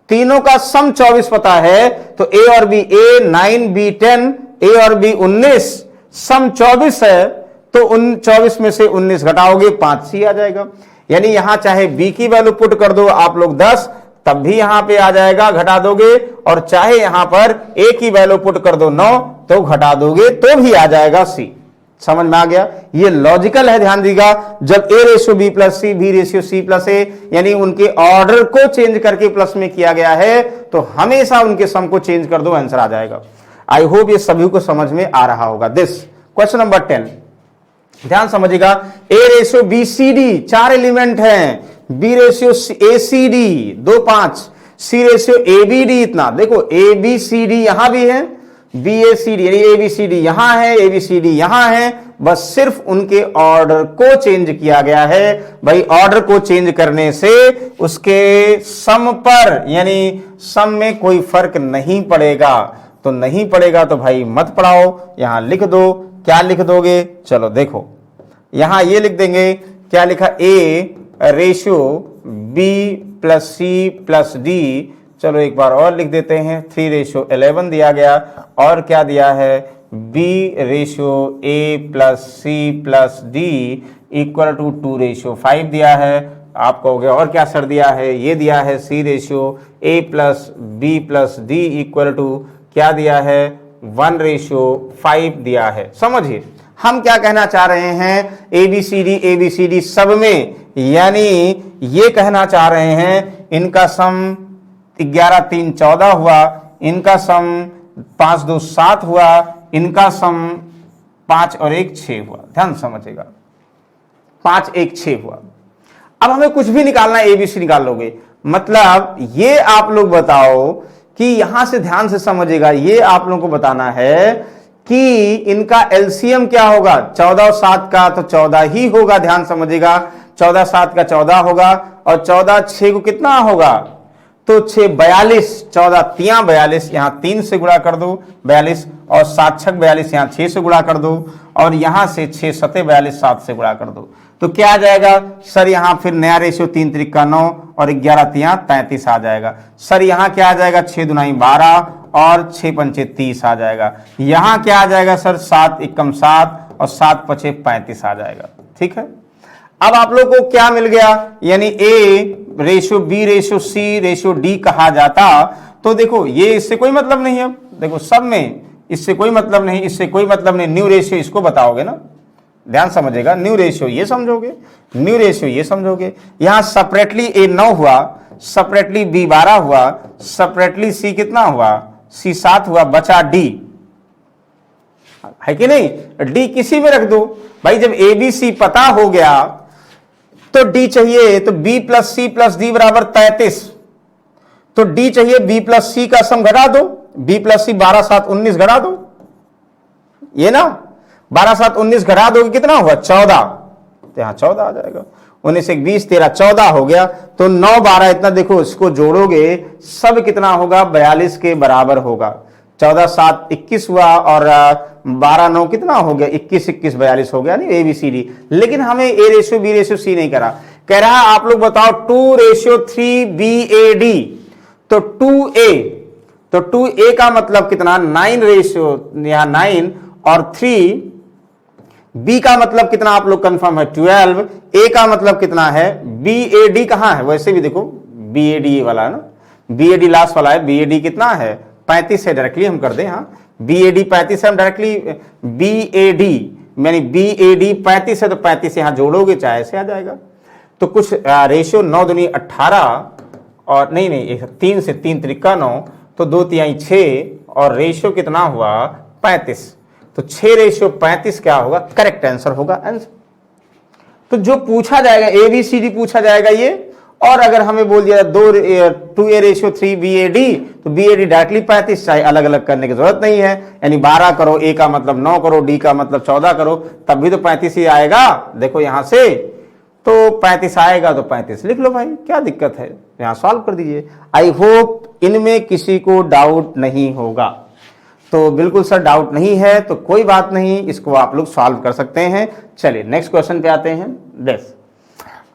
तीनों का सम 24 पता है तो ए और बी, ए 9 बी 10, ए और बी 19, सम 24 है तो उन 24 में से 19 घटाओगे 5 सी आ जाएगा। यानी यहां चाहे बी की वैल्यू पुट कर दो आप लोग 10, तब भी यहां पे आ जाएगा, घटा दोगे, और चाहे यहां पर ए की वैल्यू पुट कर दो 9 तो घटा दोगे तो भी आ जाएगा सी। समझ में आ गया? ये लॉजिकल है, ध्यान दीजिएगा। जब A ratio B plus C, B ratio C plus A, यानी उनके ऑर्डर को चेंज करके प्लस में किया गया है, तो हमेशा उनके सम को चेंज कर दो, आंसर आ जाएगा। आई होप ये सभी को समझ में आ रहा होगा। दिस क्वेश्चन नंबर 10, ध्यान समझिएगा। A ratio B C D 4 element हैं, B ratio A C D 2 5, C ratio A B D इतना। देखो ए बी सी डी यहां भी है, बी ए सी डी यानी ए बी सी डी यहां है, ए बी सी डी यहां है, बस सिर्फ उनके ऑर्डर को चेंज किया गया है। भाई ऑर्डर को चेंज करने से उसके सम पर यानी सम में कोई फर्क नहीं पड़ेगा। तो नहीं पड़ेगा तो भाई मत पढ़ाओ, यहां लिख दो। क्या लिख दोगे? चलो देखो, यहां ये लिख देंगे, क्या लिखा, A ratio B plus C plus D. चलो एक बार और लिख देते हैं, 3 रेशियो 11 दिया गया, और क्या दिया है, B ratio A plus C plus D equal to 2 ratio 5 दिया है। आप कहोगे और क्या सर दिया है? ये दिया है C ratio A plus B plus D equal to क्या दिया है, 1 रेशियो 5 दिया है। समझिए हम क्या कहना चाह रहे हैं, एबीसीडी सब में, यानी ये कहना चाह रहे हैं इनका सम 11 3 14 हुआ, इनका सम 5 2 7 हुआ, इनका सम 5 और 1 6 हुआ। ध्यान समझिएगा, 5 1 6 हुआ। अब हमें कुछ भी निकालना है, एबीसी निकाल लोगे। मतलब ये आप लोग बताओ कि यहां से ध्यान से समझिएगा, ये आप लोगों को बताना है कि इनका एलसीएम क्या होगा। 14 और 7 का तो 14 ही होगा, ध्यान समझिएगा। 14 7 का 14 होगा, और 14 6 को कितना होगा, तो 6 42, 14 3 42, यहां 3 से गुणा कर दो 42, और 7 6 42, यहां 6 से गुणा कर दो, और यहां से 6 7 42, 7 से गुणा कर दो। तो क्या आ जाएगा सर, यहां फिर नया रेशियो 3 त्रिका 9 और 11 3 33 आ जाएगा। सर यहां क्या आ जाएगा, 6 दुनाई 12 और 6 पंचे 30 आ जाएगा। यहां क्या आ जाएगा सर, 7 एकम 7 और 7 पचे 35 आ जाएगा। ठीक है, अब आप लोग को क्या मिल गया, यानी A ratio B ratio C ratio D कहा जाता। तो देखो ये इससे कोई मतलब नहीं है, देखो सब में इससे कोई मतलब नहीं, इससे कोई मतलब नहीं। न्यू रेशियो इसको बताओगे ना, ध्यान समझिएगा, न्यू रेशियो ये समझोगे, न्यू रेशियो ये समझोगे। यहां सेपरेटली ए 9 हुआ, सेपरेटली बी 12 हुआ, सेपरेटली सी कितना हुआ, सी 7 हुआ, बचा डी, है कि नहीं। डी किसी में रख दो भाई, जब ए बी सी पता हो गया तो डी चाहिए, तो B plus C plus D बराबर 33, तो डी चाहिए, बी प्लस सी का सम घटा दो, बी प्लस सी 12 7 19 घटा दो, ये ना 12 7 19 घटा दोगे कितना हुआ, 14, तो यहां 14 आ जाएगा। 19 1 20 13 14 हो गया, तो 9 12 इतना देखो, इसको जोड़ोगे सब कितना होगा, 42 के बराबर होगा। 14 7 21 हुआ, और 12 9 कितना हो गया, 21 21 42 हो गया, नहीं ए बी सी डी। लेकिन हमें A ratio B ratio C नहीं करा, कह रहा आप लोग बताओ 2 रेशियो 3 बी ए डी, तो 2a, तो 2a का मतलब कितना 9 रेशियो, यहां 9 और 3, b का मतलब कितना आप लोग कंफर्म है 12, a का मतलब कितना है, BAD कहां है, वैसे भी देखो BAD वाला है ना, BAD लास्ट वाला है, BAD कितना है 35 है, डायरेक्टली हम कर दें, हाँ BAD 35 है, हम डायरेक्टली BAD यानी BAD 35 है तो 35 यहां जोड़ोगे चाहे से आ जाएगा। तो कुछ रेशियो 9 दूनी 18 और नहीं 3 से 3 त्रिका 9, तो 2 तिहाई 6 और रेशियो कितना हुआ 35, तो 6 रेशियो 35 क्या होगा, करेक्ट आंसर होगा आंसर। तो जो पूछा जाएगा ABCD पूछा जाएगा ये, और अगर हमें बोल दिया 2a रेशियो 3 BAD, तो BAD डायरेक्टली 35, चाहे अलग अलग करने की जरूरत नहीं है, यानी 12 करो, A का मतलब 9 करो, D का मतलब 14 करो, तब भी तो 35 ही आएगा। देखो यहां से तो 35 आएगा, तो 35 लिख लो भाई, क्या दिक्कत है, यहां सॉल्व कर दीजिए। आई होप इनमें किसी को डाउट नहीं होगा। तो बिल्कुल सर डाउट नहीं है, तो कोई बात नहीं, इसको आप लोग सॉल्व कर सकते हैं। चलिए नेक्स्ट क्वेश्चन पे आते हैं। बस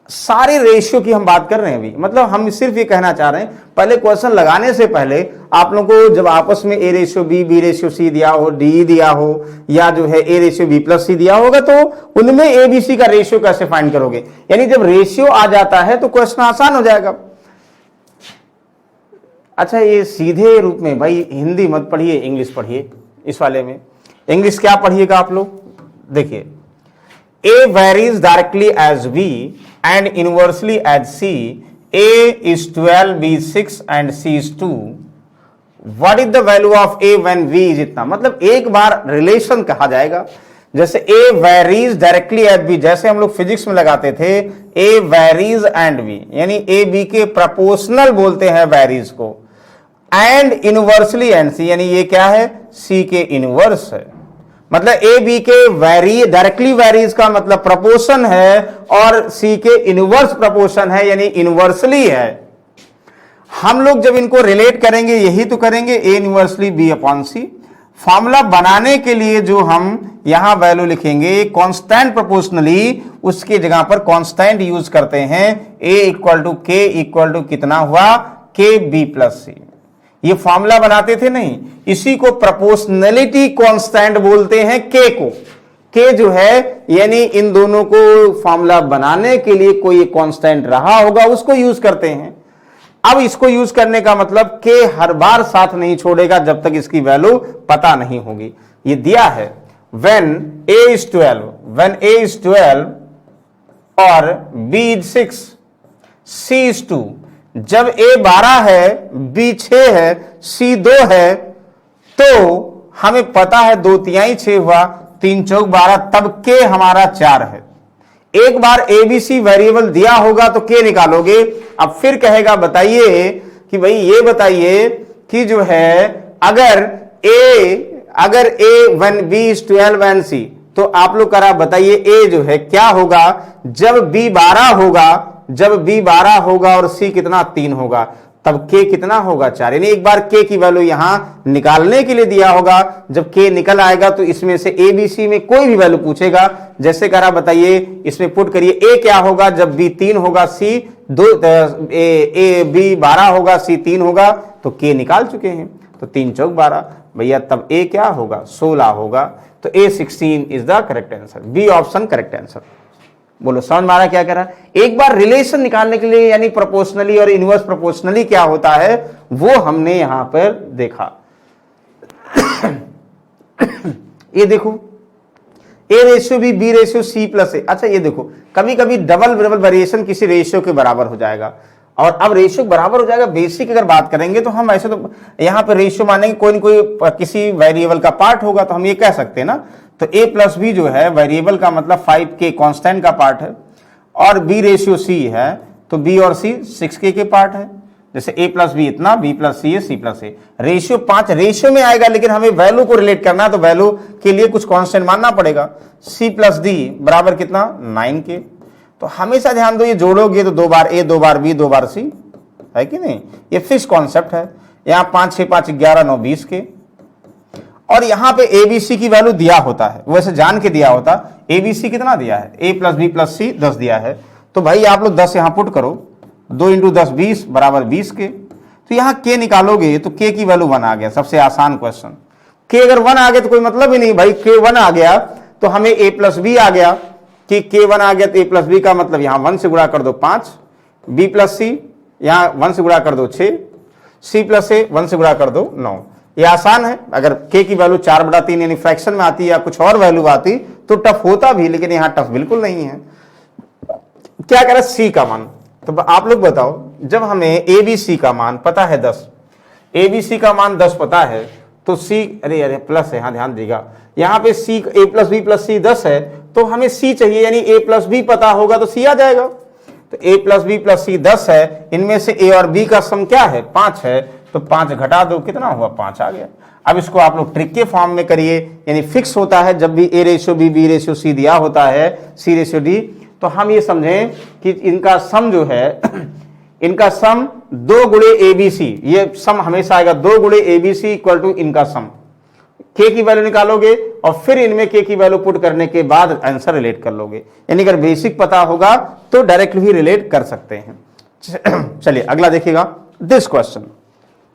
सारे रेशियो की हम बात कर रहे हैं अभी, मतलब हम सिर्फ ये कहना चाह रहे हैं, पहले क्वेश्चन लगाने से पहले आप लोगों को जब आपस में A ratio B, B ratio C दिया हो, D दिया हो, या जो है A ratio B plus C दिया होगा, तो उनमें ABC का रेशियो कैसे फाइंड करोगे, यानी जब रेशियो आ जाता है तो क्वेश्चन आसान हो जाएगा। अच्छा ये सीधे रूप में भाई हिंदी मत पढ़िए, इंग्लिश पढ़िए। इस वाले में इंग्लिश क्या पढ़िएगा आप लोग, देखिए A varies directly as B and inversely as C. A is 12, B 6 and C is 2. What is the value of A when V is इतना, मतलब एक बार रिलेशन कहा जाएगा, जैसे A varies directly at B, जैसे हम लोग फिजिक्स में लगाते थे A varies and B, यानी A B के प्रोपोर्शनल बोलते हैं varies को, and inversely and C, यानी ये क्या है C के इनवर्स है, मतलब ए बी के वेरी डायरेक्टली वेरीज का मतलब प्रोपोर्शन है, और सी के इनवर्स प्रोपोर्शन है, यानी इनवर्सली है। हम लोग जब इनको रिलेट करेंगे यही तो करेंगे, ए इनवर्सली बी अपॉन सी। फॉर्मूला बनाने के लिए जो हम यहां वैल्यू लिखेंगे कांस्टेंट प्रोपोर्शनली, उसकी जगह पर कांस्टेंट यूज करते हैं, ए इक्वल टू के इक्वल टू कितना हुआ के बी प्लस सी। ये फॉर्मूला बनाते थे नहीं, इसी को प्रोपोर्शनलिटी कांस्टेंट बोलते हैं, के को। के जो है यानी इन दोनों को फॉर्मूला बनाने के लिए कोई एक कांस्टेंट रहा होगा, उसको यूज करते हैं। अब इसको यूज करने का मतलब के हर बार साथ नहीं छोड़ेगा जब तक इसकी वैल्यू पता नहीं होगी। ये दिया है when a is 12 और b is 6, c is 2, जब a 12 है, b 6 है, c 2 है, तो हमें पता है 2 तिहाई 6 हुआ, 3 चौक 12, तब के हमारा 4 है। एक बार एबीसी वेरिएबल दिया होगा तो के निकालोगे। अब फिर कहेगा बताइए कि भाई ये बताइए कि जो है अगर a 1 b is 12 and c, तो आप लोग करा बताइए a जो है क्या होगा जब b 12 होगा, जब b 12 होगा और c कितना 3 होगा, तब k कितना होगा 4। यानी एक बार k की वैल्यू यहां निकालने के लिए दिया होगा, जब k निकल आएगा तो इसमें से a b c में कोई भी वैल्यू पूछेगा, जैसे करा बताइए इसमें पुट करिए a क्या होगा जब b 3 होगा, c 2 a b 12 होगा, c 3 होगा, तो k निकाल चुके हैं, तो 3 चौक 12 भैया, तब a क्या होगा 16 होगा, तो a 16 is the correct answer, B option correct answer. बोलो समझ में आ रहा क्या कह रहा है। एक बार रिलेशन निकालने के लिए यानी प्रोपोर्शनली और इनवर्स प्रोपोर्शनली क्या होता है वो हमने यहां पर देखा। ये देखो A ratio B, B ratio C plus A. अच्छा ये देखो कभी कभी डबल वेरिएशन किसी रेशियो के बराबर हो जाएगा, और अब रेशियो बराबर हो जाएगा। बेसिक अगर बात करेंगे तो हम ऐसे तो यहां पर रेशियो मानेंगे कोई न कोई किसी वेरिएबल का पार्ट होगा, तो हम ये कह सकते हैं ना, तो a प्लस बी जो है वेरिएबल का मतलब 5k कांस्टेंट का पार्ट है, और b रेशियो c है तो b और c 6k के पार्ट है। जैसे a प्लस बी इतना, b प्लस सी है, c प्लस ए, रेशियो 5 रेशियो में आएगा, लेकिन हमें वैल्यू को रिलेट करना है तो वैल्यू के लिए कुछ कांस्टेंट मानना पड़ेगा। c प्लस d बराबर कितना 9k। तो हमेशा ध्यान दो ये जोड़ोगे तो 2 बार a 2 bar b 2 bar c है कि नहीं, ये फिक्स कॉन्सेप्ट है। यहाँ 5 6 5 11 9 20 के, और यहां पे एबीसी की वैल्यू दिया होता है, वैसे जान के दिया होता, एबीसी कितना दिया है a plus B plus C 10 दिया है, तो भाई आप लोग 10 यहां पुट करो, 2 × 10 20 बराबर 20 के, तो यहां के निकालोगे तो के की वैल्यू 1 आ गया, सबसे आसान क्वेश्चन। के अगर 1 आ गया तो कोई मतलब ही नहीं भाई, के 1 आ गया तो हमें a प्लस बी आ गया, कि के 1 आ गया तो a प्लस बी का मतलब यहां 1 से गुणा कर दो 5, b प्लस सी यहां 1 से गुणा कर दो 6, c प्लस ए 1 से गुणा कर दो 9। ये आसान है। अगर k की वैल्यू 4/3 यानी फ्रैक्शन में आती या कुछ और वैल्यू आती तो टफ होता भी, लेकिन यहां टफ बिल्कुल नहीं है। क्या कह रहा है c का मान, तो आप लोग बताओ, जब हमें abc का मान पता है 10, abc का मान 10 पता है तो c, अरे प्लस है, हाँ ध्यान देगा, यहां पे c a plus B plus C 10 है तो हमें c चाहिए, यानी a प्लस बी पता होगा तो c आ जाएगा। तो a plus B plus C 10 है, इनमें से a और b का सम क्या है 5 है, तो 5 घटा दो कितना हुआ 5 आ गया। अब इसको आप लोग ट्रिक के फॉर्म में करिए, यानी फिक्स होता है जब भी a ratio b b ratio c दिया होता है c रेशियो d, तो हम ये समझें कि इनका सम जो है इनका सम 2 गुणे abc, ये सम हमेशा आएगा 2 गुणे abc इक्वल टू इनका सम। k की वैल्यू निकालोगे और फिर इनमें k की वैल्यू पुट करने के बाद आंसर रिलेट कर लोगे, यानी अगर बेसिक पता होगा तो डायरेक्ट भी रिलेट कर सकते हैं। चलिए अगला देखिएगा, दिस क्वेश्चन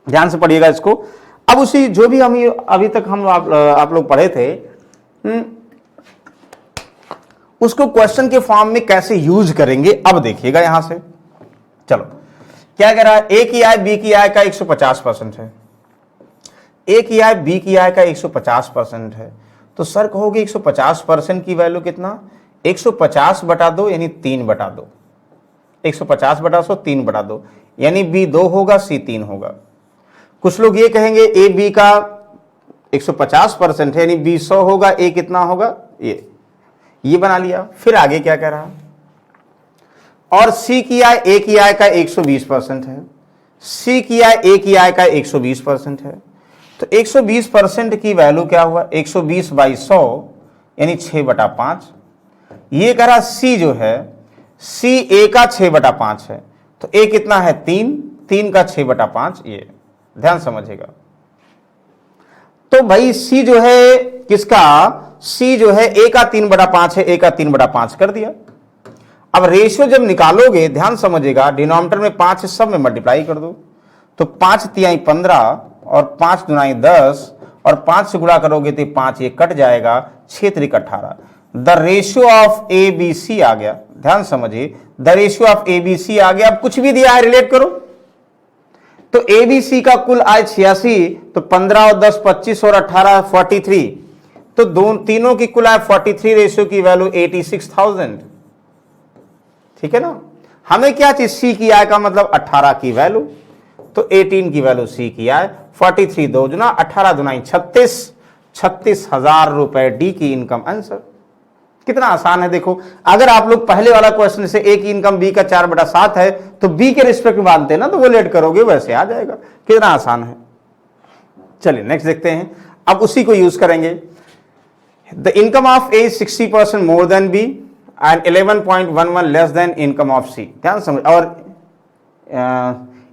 ध्यान से पढ़िएगा इसको। अब उसी जो भी हम अभी तक हम आप लोग पढ़े थे उसको क्वेश्चन के फॉर्म में कैसे यूज करेंगे, अब देखिएगा यहां से। चलो क्या कह रहा है, ए की आय बी की आय का 150% है, ए की आय बी की आय का 150% है, तो सर कहोगे 150% की वैल्यू कितना, 150 बटा 2 यानी 3/2, 150 बटा 100 3/2, यानी बी 2 होगा सी 3 होगा। कुछ लोग ये कहेंगे ए बी का 150% है यानी बी 100 होगा, ए कितना होगा ये बना लिया। फिर आगे क्या कह रहा है, और सी की आय ए की आय का 120% है, सी की आय ए की आय का 120% है, तो 120% की वैल्यू क्या हुआ 120/100 यानी 6/5। ये कह रहा सी जो है सी ए का 6/5 है, तो ए कितना है 3 का 6/5, ये ध्यान समझिएगा। तो भाई सी जो है किसका, सी जो है ए का 3/5 है, ए का 3/5 कर दिया। अब रेशियो जब निकालोगे ध्यान समझिएगा, डिनोमिनेटर में 5 है, सब में मल्टीप्लाई कर दो, तो 5 तिहाई 15 और 5 दुनाई 10 और 5 से गुणा करोगे तो 5 ये कट जाएगा, 6 त्रिक 18। The ratio of A B C आ गया, ध्यान समझिए, the ratio of A B C आ गया। अब कुछ भी दिया है रिलेट करो, तो ए बी सी का कुल आय 86, तो 15 और 10 25 और 18 43, तो तीनों की कुल आय 43, रेशियो की वैल्यू 86,000। ठीक है ना, हमें क्या चीज, सी की आय का मतलब 18 की वैल्यू, तो 18 की वैल्यू सी की आय, 43 2 गुना 18 दुनाई 36,000 रुपए डी की इनकम आंसर। कितना आसान है देखो, अगर आप लोग पहले वाला क्वेश्चन से ए की इनकम बी का 4/7 है तो बी के रिस्पेक्ट में मानते हैं ना, तो वो लेट करोगे वैसे आ जाएगा। कितना आसान है। चलिए नेक्स्ट देखते हैं, अब उसी को यूज करेंगे। The income of A 60% more than B and 11.11 less than income of C. ध्यान समझ, और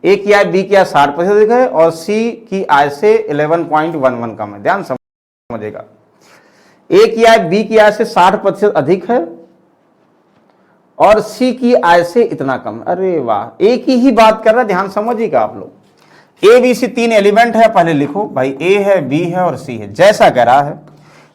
ए की आय बी की आय 60% अधिक है और सी की आय से 11.11 कम है। ध्यान समझेगा, ए की आय बी की आय से 60% अधिक है और सी की आय से इतना कम। अरे वाह, ए की ही बात कर रहा है, ध्यान समझिएगा आप लोग। ए बी सी 3 एलिमेंट है, पहले लिखो भाई, ए है बी है और सी है। जैसा कह रहा है,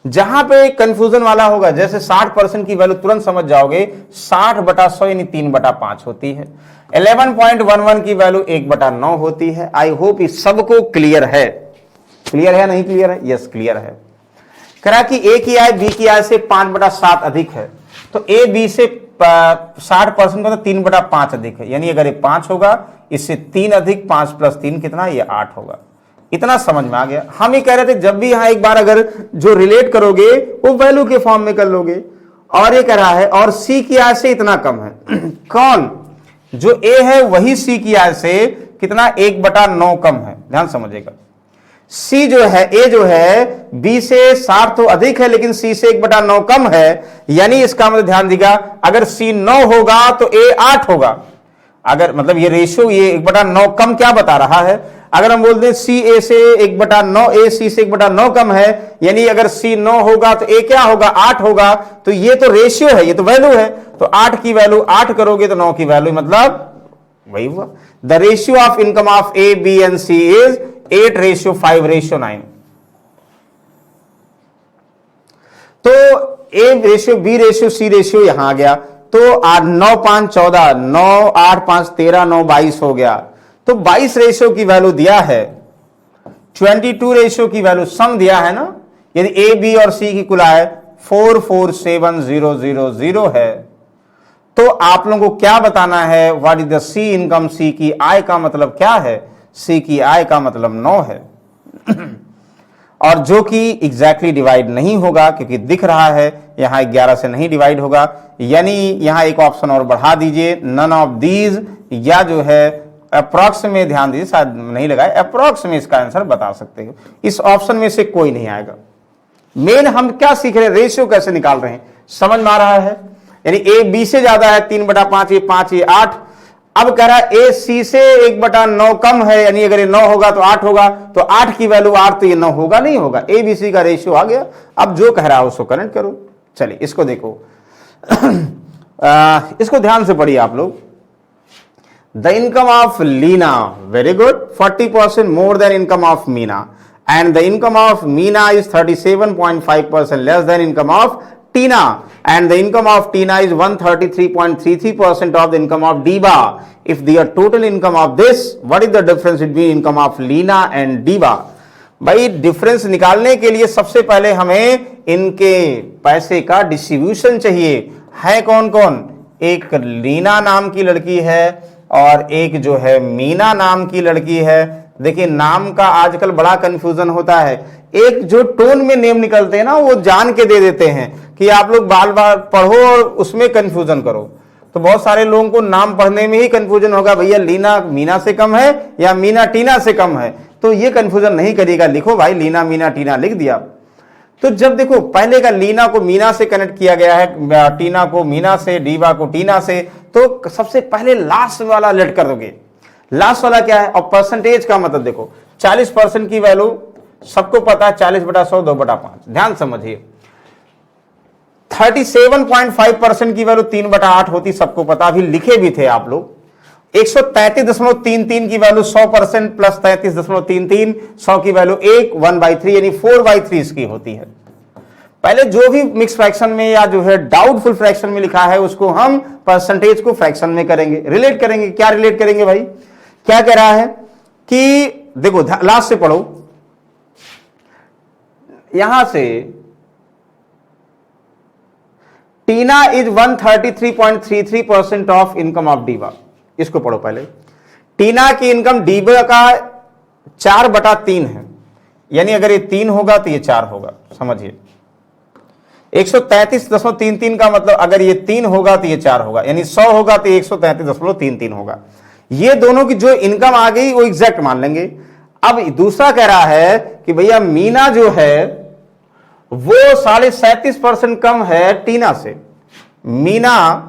जहां पे कंफ्यूजन वाला होगा, जैसे 60% की वैल्यू तुरंत समझ जाओगे, 60/100 यानी 3/5 होती है। 11.11 की वैल्यू 1/9 होती है। आई होप इस सबको क्लियर है। क्लियर है नहीं क्लियर है? यस क्लियर है। करा कि ए की आय बी की आय से 5/7 अधिक है, तो ए बी से 60% का 3/5 अधिक है, यानी अगर ये 5 होगा, इससे 3 अधिक 5 + 3 कितना, ये 8 होगा। इतना समझ में आ गया। हम ये कह रहे थे जब भी यहां एक बार अगर जो रिलेट करोगे वो वैल्यू के फॉर्म में कर लोगे। और ये कह रहा है और सी की आय से इतना कम है। कौन, जो ए है वही सी की आय से कितना, 1/9 कम है। ध्यान समझिएगा, सी जो है, ए जो है बी से 60 तो अधिक है लेकिन सी से 1/9 कम है, यानी इसका मतलब ध्यान दीजिएगा, अगर सी 9 होगा तो ए 8 होगा। अगर मतलब ये रेशियो, ये 1/9 कम क्या बता रहा है, अगर हम बोलते हैं सी ए से 1/9, ए सी से 1/9 कम है, यानी अगर सी 9 होगा तो ए क्या होगा, 8 होगा। तो ये तो रेशियो है, ये तो वैल्यू है, तो 8 की वैल्यू 8 करोगे तो 9 की वैल्यू मतलब वही हुआ। The ratio of income of A, B and C is 8:5:9। तो A ratio, B ratio, C ratio यहां आ गया, तो 8 9 5 14, 9 8 5 13, 9 22 हो गया। तो 22 रेशियो की वैल्यू दिया है, 22 रेशियो की वैल्यू सम दिया है ना, यदि ए, बी और सी की कुल आय 447000 है, तो आप लोगों को क्या बताना है, what is the C income, C की आय का मतलब क्या है, सी की आय का मतलब 9 है। और जो कि एग्जैक्टली डिवाइड नहीं होगा, क्योंकि दिख रहा है यहां 11 से नहीं डिवाइड होगा, यानी यहां एक ऑप्शन और बढ़ा दीजिए, नन ऑफ दीज, या जो है अप्रॉक्स में ध्यान दीजिए, शायद नहीं लगाए, अप्रॉक्स में इसका आंसर बता सकते हो, इस ऑप्शन में से कोई नहीं आएगा। मेन हम क्या सीख रहे हैं, रेशियो कैसे निकाल रहे हैं, समझ में आ रहा है, यानी ए बी से ज्यादा है 3/5, ये 5, ये 8। अब कह रहा है ए सी से 1/9 कम है, यानी अगर ये 9 होगा तो 8 होगा, तो 8 की वैल्यू 8, तो ये 9 होगा, नहीं होगा, ए बी सी का रेशियो आ गया। अब जो कह रहा है उसको करेक्ट करो। चलिए इसको देखो, इसको ध्यान से पढ़िए आप लोग। The income of Leena, very good, 40% more than income of Meena, and the income of Meena is 37.5% less than income of Tina, and the income of Tina is 133.33% of the income of Diva. If the total income of this, what is the difference between income of Leena and Diva? भाई डिफरेंस निकालने के लिए सबसे पहले हमें इनके पैसे का डिस्ट्रीब्यूशन चाहिए। है कौन कौन, एक लीना नाम की लड़की है और एक जो है मीना नाम की लड़की है। देखिए नाम का आजकल बड़ा कंफ्यूजन होता है, एक जो टोन में नेम निकलते हैं ना, वो जान के दे देते हैं कि आप लोग बार बार पढ़ो और उसमें कंफ्यूजन करो। तो बहुत सारे लोगों को नाम पढ़ने में ही कंफ्यूजन होगा, भैया लीना मीना से कम है या मीना टीना से कम है, तो ये कंफ्यूजन नहीं करिएगा, लिखो भाई लीना मीना टीना लिख दिया। तो जब देखो पहले का लीना को मीना से कनेक्ट किया गया है, टीना को मीना से, डीवा को टीना से, तो सबसे पहले लास्ट वाला लेट कर दोगे। लास्ट वाला क्या है, और परसेंटेज का मतलब देखो 40% की वैल्यू सबको पता है, 40/100 2/5, ध्यान समझिए। 37.5% की वैल्यू 3/8 होती, सबको पता, अभी लिखे भी थे आप लोग। 133.33 की वैल्यू 100% प्लस 33.33, 100 की वैल्यू 1/3 यानी 4/3 इसकी होती है। पहले जो भी मिक्स फ्रैक्शन में या जो है डाउटफुल फ्रैक्शन में लिखा है उसको हम परसेंटेज को फ्रैक्शन में करेंगे, रिलेट करेंगे। क्या रिलेट करेंगे भाई, क्या कह रहा है कि देखो लास्ट से पढ़ो, यहां से Tina is 133.33% of income of Diva, इसको पढ़ो पहले। टीना की इनकम डीवा का 4/3 है, यानी अगर ये 3 होगा तो ये 4 होगा, समझिए। 133.33 का मतलब अगर ये 3 होगा तो ये 4 होगा, यानी 100 होगा तो 133.33 होगा। ये दोनों की जो इनकम आ गई वो एग्जैक्ट मान लेंगे। अब दूसरा कह रहा है कि भैया मीना जो है वो 37.5% कम है टीना से। मीना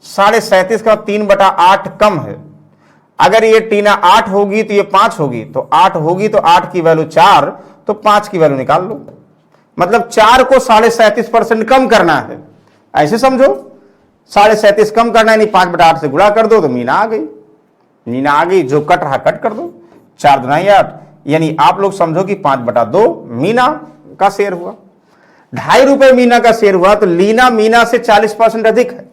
37.5 का 3/8 कम है। अगर ये टीना 8 होगी तो ये 5 होगी, तो 8 होगी तो 8 की वैल्यू 4, तो 5 की वैल्यू निकाल लो। मतलब 4 को 37.5% कम करना है, ऐसे समझो। 37.5 कम करना है, यानी 5/8 से गुणा कर दो तो मीना आ गई। मीना आ गई, जो कट रहा कट कर दो, 4 दूना 8, यानी आप लोग समझो कि 5/2 मीना का शेयर हुआ। 2.5 रुपए मीना का शेयर हुआ, तो लीना मीना से 40% अधिक है।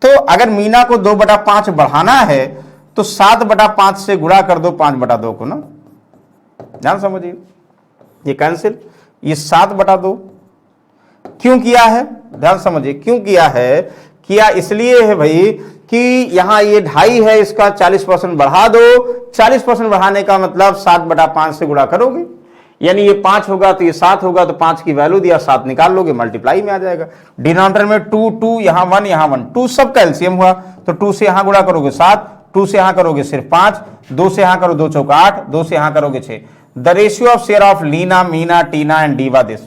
तो अगर मीना को 2/5 बढ़ाना है तो 7/5 से गुणा कर दो 5/2 को ना, ध्यान समझिए। ये कैंसिल, ये 7/2 क्यों किया है, ध्यान समझिए। क्यों किया है, किया इसलिए है भाई कि यहां ये 2.5 है, इसका 40% बढ़ा दो। 40% बढ़ाने का मतलब 7/5 से गुणा करोगे, यानी ये 5 होगा तो ये 7 होगा, तो 5 की वैल्यू दिया, 7 निकाल लोगे, मल्टीप्लाई में आ जाएगा। डिनोमिनेटर में 2 यहां 1 यहां 1, 2 सब कैल्सियम हुआ, तो 2 से यहां गुणा करोगे 7, 2 से यहां करोगे सिर्फ 5, 2 से यहां करो 2 चौका 8, 2 से यहां करोगे 6। The ratio of share of Leena Meena Tina and Diva this.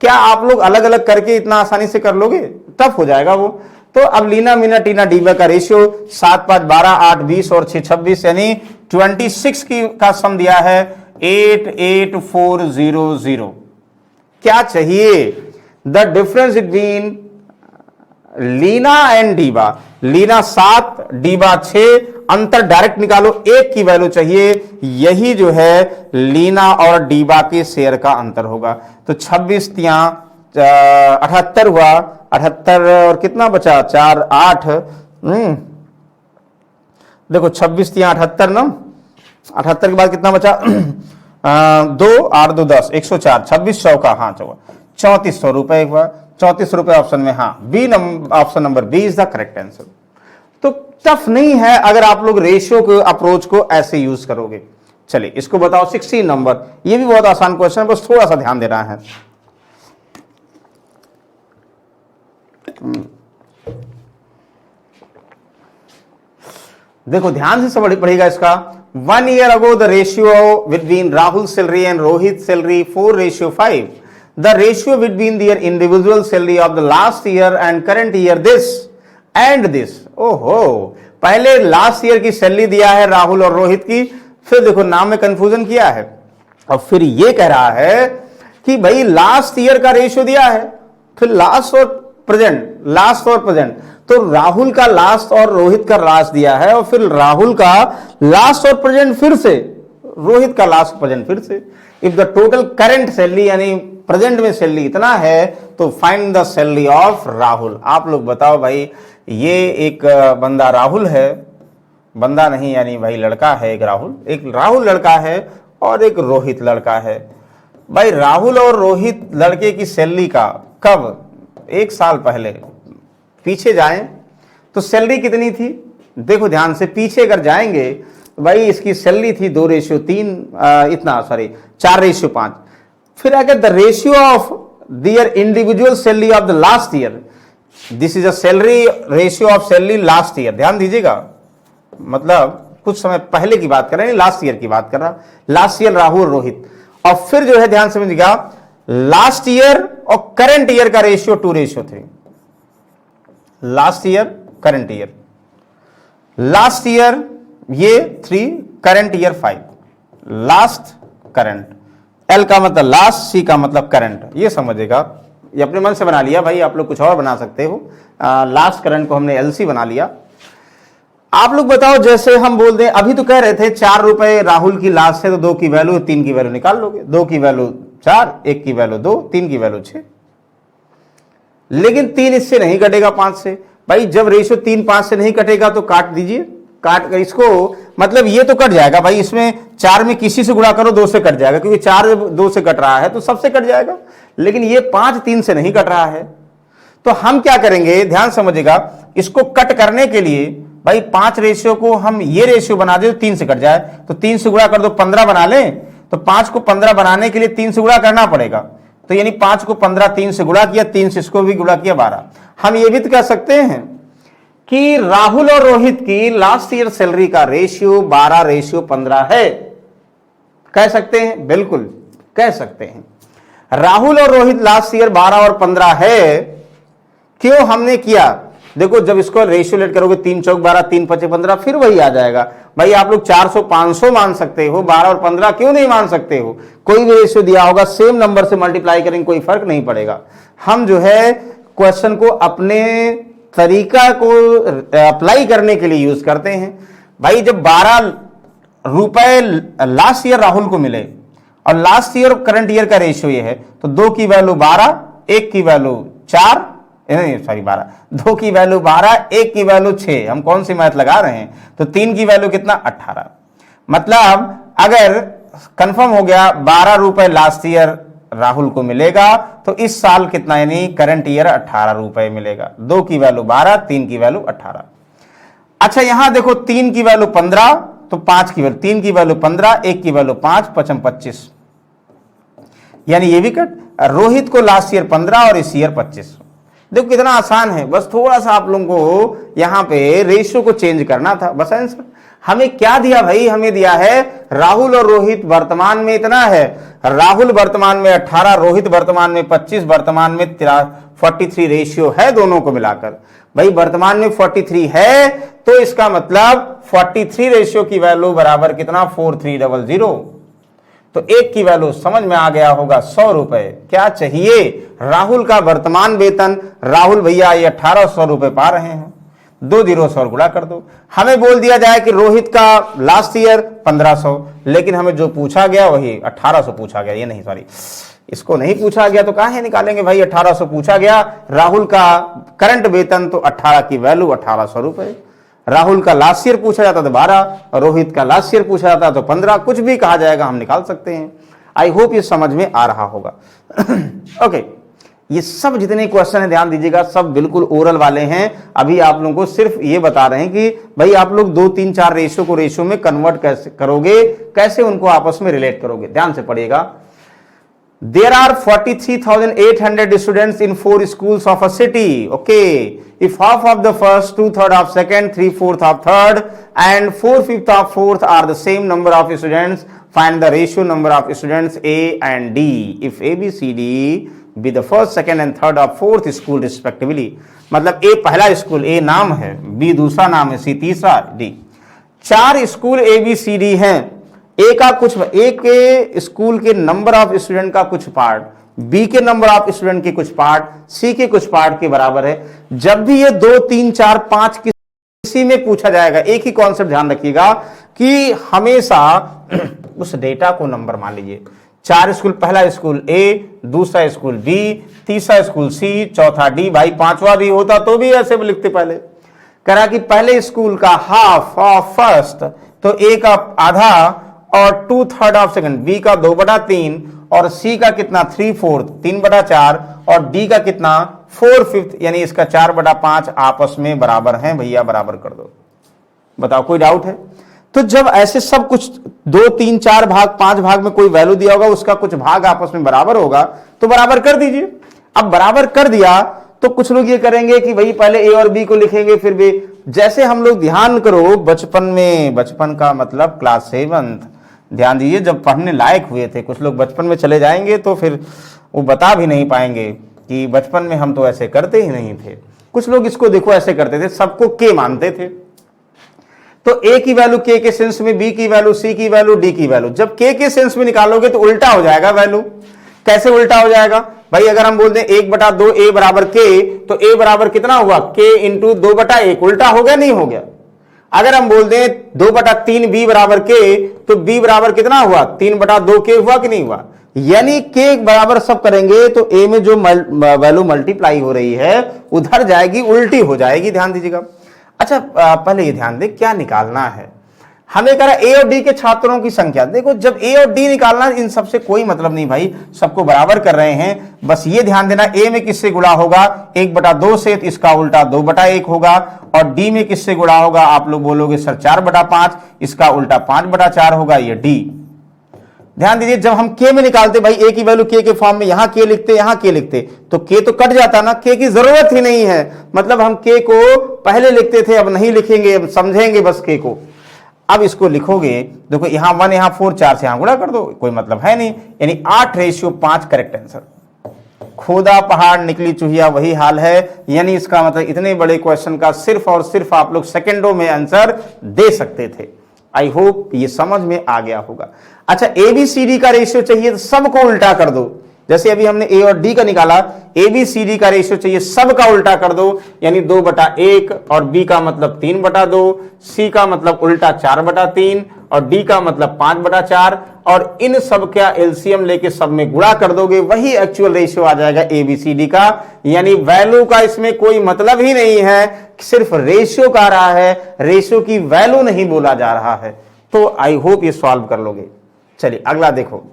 क्या आप लोग अलग अलग करके इतना आसानी से कर लोगे, टफ हो जाएगा वो। तो अब लीना मीना टीना डीवा का रेशियो 7 5 12 8 20 और 6 26, यानी 26 की का सम दिया है 88400। क्या चाहिए, the difference between Leena and Diva. Leena 7, Diva 6, अंतर डायरेक्ट निकालो, एक की वैल्यू चाहिए, यही जो है लीना और डीबा के शेयर का अंतर होगा। तो 26 तिया 78 हुआ, 78 और कितना बचा 4 8, देखो 26 तिया 78 ना, 78 के बाद कितना बचा 2 8 2 10 104, 26 100 का, हाँ 3400 रुपए हुआ, 3400 रुपए ऑप्शन में, हाँ B option number B is the correct answer. तो टफ नहीं है अगर आप लोग रेशियो के अप्रोच को ऐसे यूज करोगे। चलिए इसको बताओ 16 नंबर, ये भी बहुत आसान क्वेश्चन है, बस थोड़ा सा ध्यान देना है। देखो ध्यान से पढ़ेगा इसका। 1 year ago the ratio between Rahul salary and Rohit salary 4:5. The ratio between their individual salary of the last year and current year this and this. ओहो, पहले लास्ट ईयर की सैलरी दिया है राहुल और रोहित की, फिर देखो नाम में कंफ्यूजन किया है, और फिर ये कह रहा है कि भाई लास्ट ईयर का रेशियो दिया है, फिर लास्ट और प्रेजेंट, तो राहुल का लास्ट और रोहित का लास्ट दिया है, और फिर राहुल का लास्ट और प्रेजेंट फिर से, रोहित का लास्ट प्रेजेंट फिर से। If the total current salary यानी प्रेजेंट में सैलरी इतना है, तो find the salary of Rahul. आप लोग बताओ भाई, ये एक बंदा राहुल है, बंदा नहीं यानी भाई लड़का है, एक राहुल लड़का है और एक रोहित लड़का है। भाई राहुल और रोहित लड़के की सैलरी का कब, 1 साल पहले पीछे जाएं तो सैलरी कितनी थी, देखो ध्यान से पीछे अगर जाएंगे तो भाई इसकी सैलरी थी 2:3, 4:5। फिर अगर the ratio of their individual salary of the last year, this is a salary ratio of salary last year, ध्यान दीजिएगा, मतलब कुछ समय पहले की बात कर रहे हैं, लास्ट ईयर की बात कर रहा, लास्ट ईयर राहुल रोहित, और फिर जो है ध्यान समझिएगा लास्ट ईयर और करंट ईयर का रेशियो 2:3 थे। Last year current year, last year ये 3, current year 5, last current, L का मतलब लास्ट, सी का मतलब करंट, ये समझेगा, ये अपने मन से बना लिया भाई, आप लोग कुछ और बना सकते हो। लास्ट करंट को हमने एलसी बना लिया। आप लोग बताओ, जैसे हम बोल दें, अभी तो कह रहे थे 4 रुपए राहुल की लास्ट है, तो 2 की वैल्यू 3 की वैल्यू निकाल लोगे, 2 की वैल्यू 4, 1 की वैल्यू 2, 3 की वैल्यू 6, लेकिन 3 इससे नहीं कटेगा 5 से। भाई जब रेशियो 3 5 से नहीं कटेगा तो काट दीजिए, काट कर इसको, मतलब ये तो कट जाएगा भाई, इसमें 4 में किसी से गुणा करो 2 से कट जाएगा, क्योंकि 4 2 से कट रहा है तो सबसे कट जाएगा, लेकिन ये 5 3 से नहीं कट रहा है। तो हम क्या करेंगे, ध्यान समझिएगा, इसको कट करने के लिए भाई 5 रेशियो को हम ये रेशियो बना दे तो 3 से कट जाए, तो 3 से गुणा कर दो, 15 बना लें, तो 5 को 15 बनाने के लिए 3 से गुणा करना पड़ेगा, तो यानी 5 को 15 3 से गुणा किया, 3 से इसको भी गुणा किया 12। हम ये भी तो कह सकते हैं कि राहुल और रोहित की लास्ट ईयर सैलरी का रेशियो 12:15 है, कह सकते हैं, बिल्कुल कह सकते हैं। राहुल और रोहित लास्ट ईयर 12 और 15 है, क्यों हमने किया, देखो जब इसको रेशियो लेट करोगे 3 चौक 12, 3 5 15, फिर वही आ जाएगा। भाई आप लोग 400 500 मान सकते हो, 12 और 15 क्यों नहीं मान सकते हो, कोई भी रेशियो दिया होगा सेम नंबर से मल्टीप्लाई करेंगे, कोई फर्क नहीं पड़ेगा। हम जो है क्वेश्चन को अपने तरीका को अप्लाई करने के लिए यूज करते हैं। भाई जब 12 रुपए लास्ट ईयर राहुल को मिले और लास्ट ईयर करंट ईयर का रेशियो ये है, तो 2 की वैल्यू 12, 1 की वैल्यू 4, सॉरी 12, 2 की वैल्यू 12, 1 की वैल्यू 6, हम कौन सी मैथ लगा रहे हैं, तो 3 की वैल्यू कितना 18। मतलब अगर कंफर्म हो गया 12 रुपए लास्ट ईयर राहुल को मिलेगा, तो इस साल कितना यानी करंट ईयर 18 रुपए मिलेगा। 2 की वैल्यू 12, 3 की वैल्यू 18। अच्छा यहां देखो 3 की वैल्यू 15, तो 5 की वैल्यू, 3 की वैल्यू 15, 1 की वैल्यू 5, 5 25, यानी ये भी कट। रोहित को लास्ट ईयर 15 और इस ईयर 25। देखो कितना आसान है, बस थोड़ा सा आप लोगों को यहां पे रेशियो को चेंज करना था, बस आंसर। हमें क्या दिया भाई, हमें दिया है राहुल और रोहित वर्तमान में इतना है, राहुल वर्तमान में 18, रोहित वर्तमान में 25, वर्तमान में 43 रेशियो है दोनों को मिलाकर। भाई वर्तमान में 43 है, तो इसका मतलब 43 रेशियो की वैल्यू बराबर कितना 4300। तो 1 की वैल्यू समझ में आ गया होगा 100 रुपए। क्या चाहिए, राहुल का वर्तमान वेतन, राहुल भैया ये 1800 रुपए पा रहे हैं, दो जीरो से और गुणा कर दो। हमें बोल दिया जाए कि रोहित का लास्ट ईयर 1500, लेकिन हमें जो पूछा गया वही 1800 पूछा गया, ये नहीं सॉरी इसको नहीं पूछा गया, तो कहां है निकालेंगे भाई, 1800 पूछा गया। राहुल का करंट वेतन तो 18 की वैल्यू 1800 रुपए, राहुल का लास्ट ईयर पूछा जाता तो 12, रोहित का लास्ट ईयर पूछा जाता तो 15, कुछ भी कहा जाएगा हम निकाल सकते हैं। आई होप ये समझ में आ रहा होगा। ओके, ये सब जितने क्वेश्चन है ध्यान दीजिएगा, सब बिल्कुल ओरल वाले हैं। अभी आप लोगों को सिर्फ ये बता रहे हैं कि भाई आप लोग 2 3 4 रेशियो को रेशियो में कन्वर्ट कैसे करोगे, कैसे उनको आपस में रिलेट करोगे। ध्यान से पढ़िएगा। There are 43,800 students in 4 schools of a city. Okay, if half of the first, 2/3 of second, 3/4 of third, and 4/5 of fourth are the same number of students, find the ratio number of students A and D. If A, B, C, D be the first, second and third of fourth school respectively. मतलब A पहला स्कूल, A नाम है, B दूसरा नाम है, C तीसरा, D। 4 school A, B, C, D हैं। ए का कुछ, ए के स्कूल के नंबर ऑफ स्टूडेंट का कुछ पार्ट, बी के नंबर ऑफ स्टूडेंट के कुछ पार्ट, सी के कुछ पार्ट के बराबर है। जब भी ये 2 3 4 5 किसी में पूछा जाएगा, एक ही कॉन्सेप्ट ध्यान रखिएगा कि हमेशा उस डेटा को नंबर मान लीजिए। 4 स्कूल, पहला स्कूल ए, दूसरा स्कूल बी, तीसरा स्कूल सी, चौथा डी। भाई 5वां भी होता तो भी ऐसे भी लिखते। पहले करा कि पहले स्कूल का हाफ ऑफ फर्स्ट, तो ए का आधा और 2/3 ऑफ सेकंड, बी का 2/3 और सी का कितना 3/4 3/4 और डी का कितना 4/5, यानी इसका 4/5 आपस में बराबर हैं। भैया बराबर कर दो। बताओ कोई डाउट है? तो जब ऐसे सब कुछ 2 3 4 भाग 5 भाग में कोई वैल्यू दिया होगा, उसका कुछ भाग आपस में बराबर होगा तो बराबर कर दीजिए। अब बराबर कर दिया तो कुछ लोग ये करेंगे कि भाई पहले ए और बी को लिखेंगे फिर बी। जैसे हम लोग ध्यान करो बचपन में, बचपन का मतलब क्लास 7th, ध्यान दीजिए जब पढ़ने लायक हुए थे, कुछ लोग बचपन में चले जाएंगे तो फिर वो बता भी नहीं पाएंगे कि बचपन में हम तो ऐसे करते ही नहीं थे। कुछ लोग इसको देखो ऐसे करते थे, सबको के मानते थे। तो ए की वैल्यू के के सेंस में, बी की वैल्यू, सी की वैल्यू, डी की वैल्यू। जब के सेंस में निकालोगे तो उल्टा हो जाएगा वैल्यू। कैसे उल्टा हो जाएगा भाई? अगर हम बोलते हैं 1/2 ए बराबर के, तो ए बराबर कितना हुआ के इंटू 2/1, उल्टा हो गया नहीं हो गया? अगर हम बोल दें 2/3 बी बराबर के, तो बी बराबर कितना हुआ 3/2 के हुआ कि नहीं हुआ? यानी के बराबर सब करेंगे तो ए में जो वैल्यू मल्टीप्लाई हो रही है उधर जाएगी, उल्टी हो जाएगी। ध्यान दीजिएगा। अच्छा पहले ये ध्यान दें क्या निकालना है। हमें कह रहा ए और डी के छात्रों की संख्या। देखो जब ए और डी निकालना, इन सबसे कोई मतलब नहीं भाई, सबको बराबर कर रहे हैं। बस ये ध्यान देना ए में किससे गुणा होगा 1/2 से, तो इसका उल्टा 2/1 होगा। और डी में किससे गुणा होगा? आप लोग बोलोगे सर 4/5, इसका उल्टा 5/4 होगा, ये डी। ध्यान दीजिए जब हम के में निकालते भाई ए की वैल्यू के फॉर्म में, यहां के लिखते यहां के लिखते तो के तो कट जाता ना, के की जरूरत ही नहीं है। मतलब हम के को पहले लिखते थे, अब नहीं लिखेंगे, अब समझेंगे बस के को। अब इसको लिखोगे, देखो यहां 1 यहां 4, 4 से यहां गुणा कर दो, कोई मतलब है नहीं। यानी 8/5 करेक्ट आंसर। खोदा पहाड़ निकली चूहिया, वही हाल है। यानी इसका मतलब इतने बड़े क्वेश्चन का सिर्फ और सिर्फ आप लोग सेकंडों में आंसर दे सकते थे। आई होप ये समझ में आ गया होगा। अच्छा ABCD का रेशियो चाहिए तो सबको उल्टा कर दो। जैसे अभी हमने ए और डी का निकाला, ABCD का रेशियो चाहिए सबका उल्टा कर दो। यानी 2/1 और बी का मतलब 3/2, सी का मतलब उल्टा 4/3 और डी का मतलब 5/4 और इन सब का एलसीएम लेके सब में गुणा कर दोगे, वही एक्चुअल रेशियो आ जाएगा ABCD का। यानी वैल्यू का इसमें कोई मतलब ही नहीं है, सिर्फ रेशियो का रहा है, रेशियो की वैल्यू नहीं बोला जा रहा है। तो आई होप ये सॉल्व कर लोगे। चलिए अगला देखो।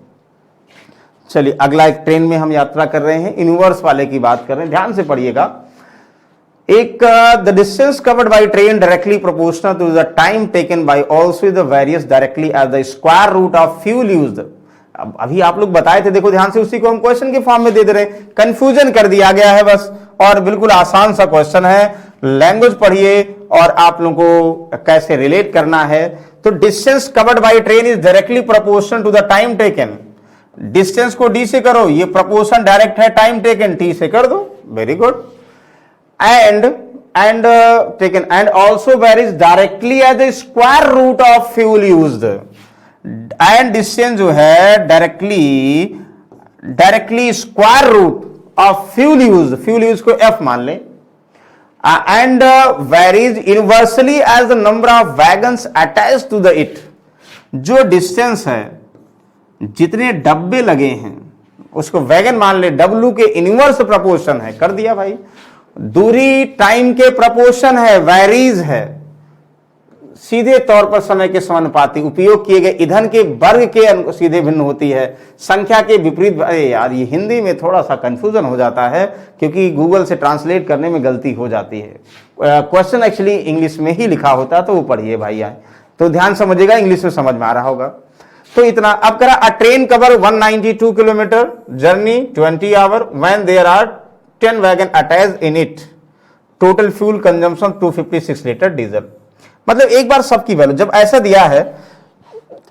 चलिए अगला एक ट्रेन में हम यात्रा कर रहे हैं, इनवर्स वाले की बात कर रहे हैं, ध्यान से पढ़िएगा। एक the distance covered by train directly proportional to the time taken by also the various directly as the square root of fuel used. अभी आप लोग बताए थे, देखो ध्यान से, उसी को हम क्वेश्चन के फॉर्म में दे रहे हैं। कंफ्यूजन कर दिया गया है बस, और बिल्कुल आसान सा क्वेश्चन है। लैंग्वेज पढ़िए और आप लोगों को कैसे रिलेट करना है। तो distance covered by train is directly proportional to the time taken. Distance को डी से करो, ये प्रोपोर्शन डायरेक्ट है, टाइम टेकन टी से कर दो, very good. And taken and also varies directly as a square root of fuel used. And distance जो है directly square root of fuel use, fuel use को एफ मान लें, and varies universally as the number of wagons attached to the it। जो डिस्टेंस है, जितने डब्बे लगे हैं उसको वैगन मान ले, W के इनवर्स प्रपोर्शन है, कर दिया भाई। दूरी टाइम के प्रपोर्शन है, वैरीज है, सीधे तौर पर समय के समानुपाती, उपयोग किए गए ईंधन के वर्ग के सीधे भिन्न होती है, संख्या के विपरीत। अरे यार ये हिंदी में थोड़ा सा कंफ्यूजन हो जाता है क्योंकि गूगल से ट्रांसलेट करने में गलती हो जाती है। क्वेश्चन एक्चुअली इंग्लिश में ही लिखा होता है, तो वो पढ़िए भाई आए, तो ध्यान समझिएगा, इंग्लिश में समझ में आ रहा होगा। तो इतना अब करा, a train cover 192 kilometre journey 20 hour when there are 10 wagon attached in it, total fuel consumption 256 litre diesel. मतलब एक बार सबकी वैल्यू जब ऐसा दिया है,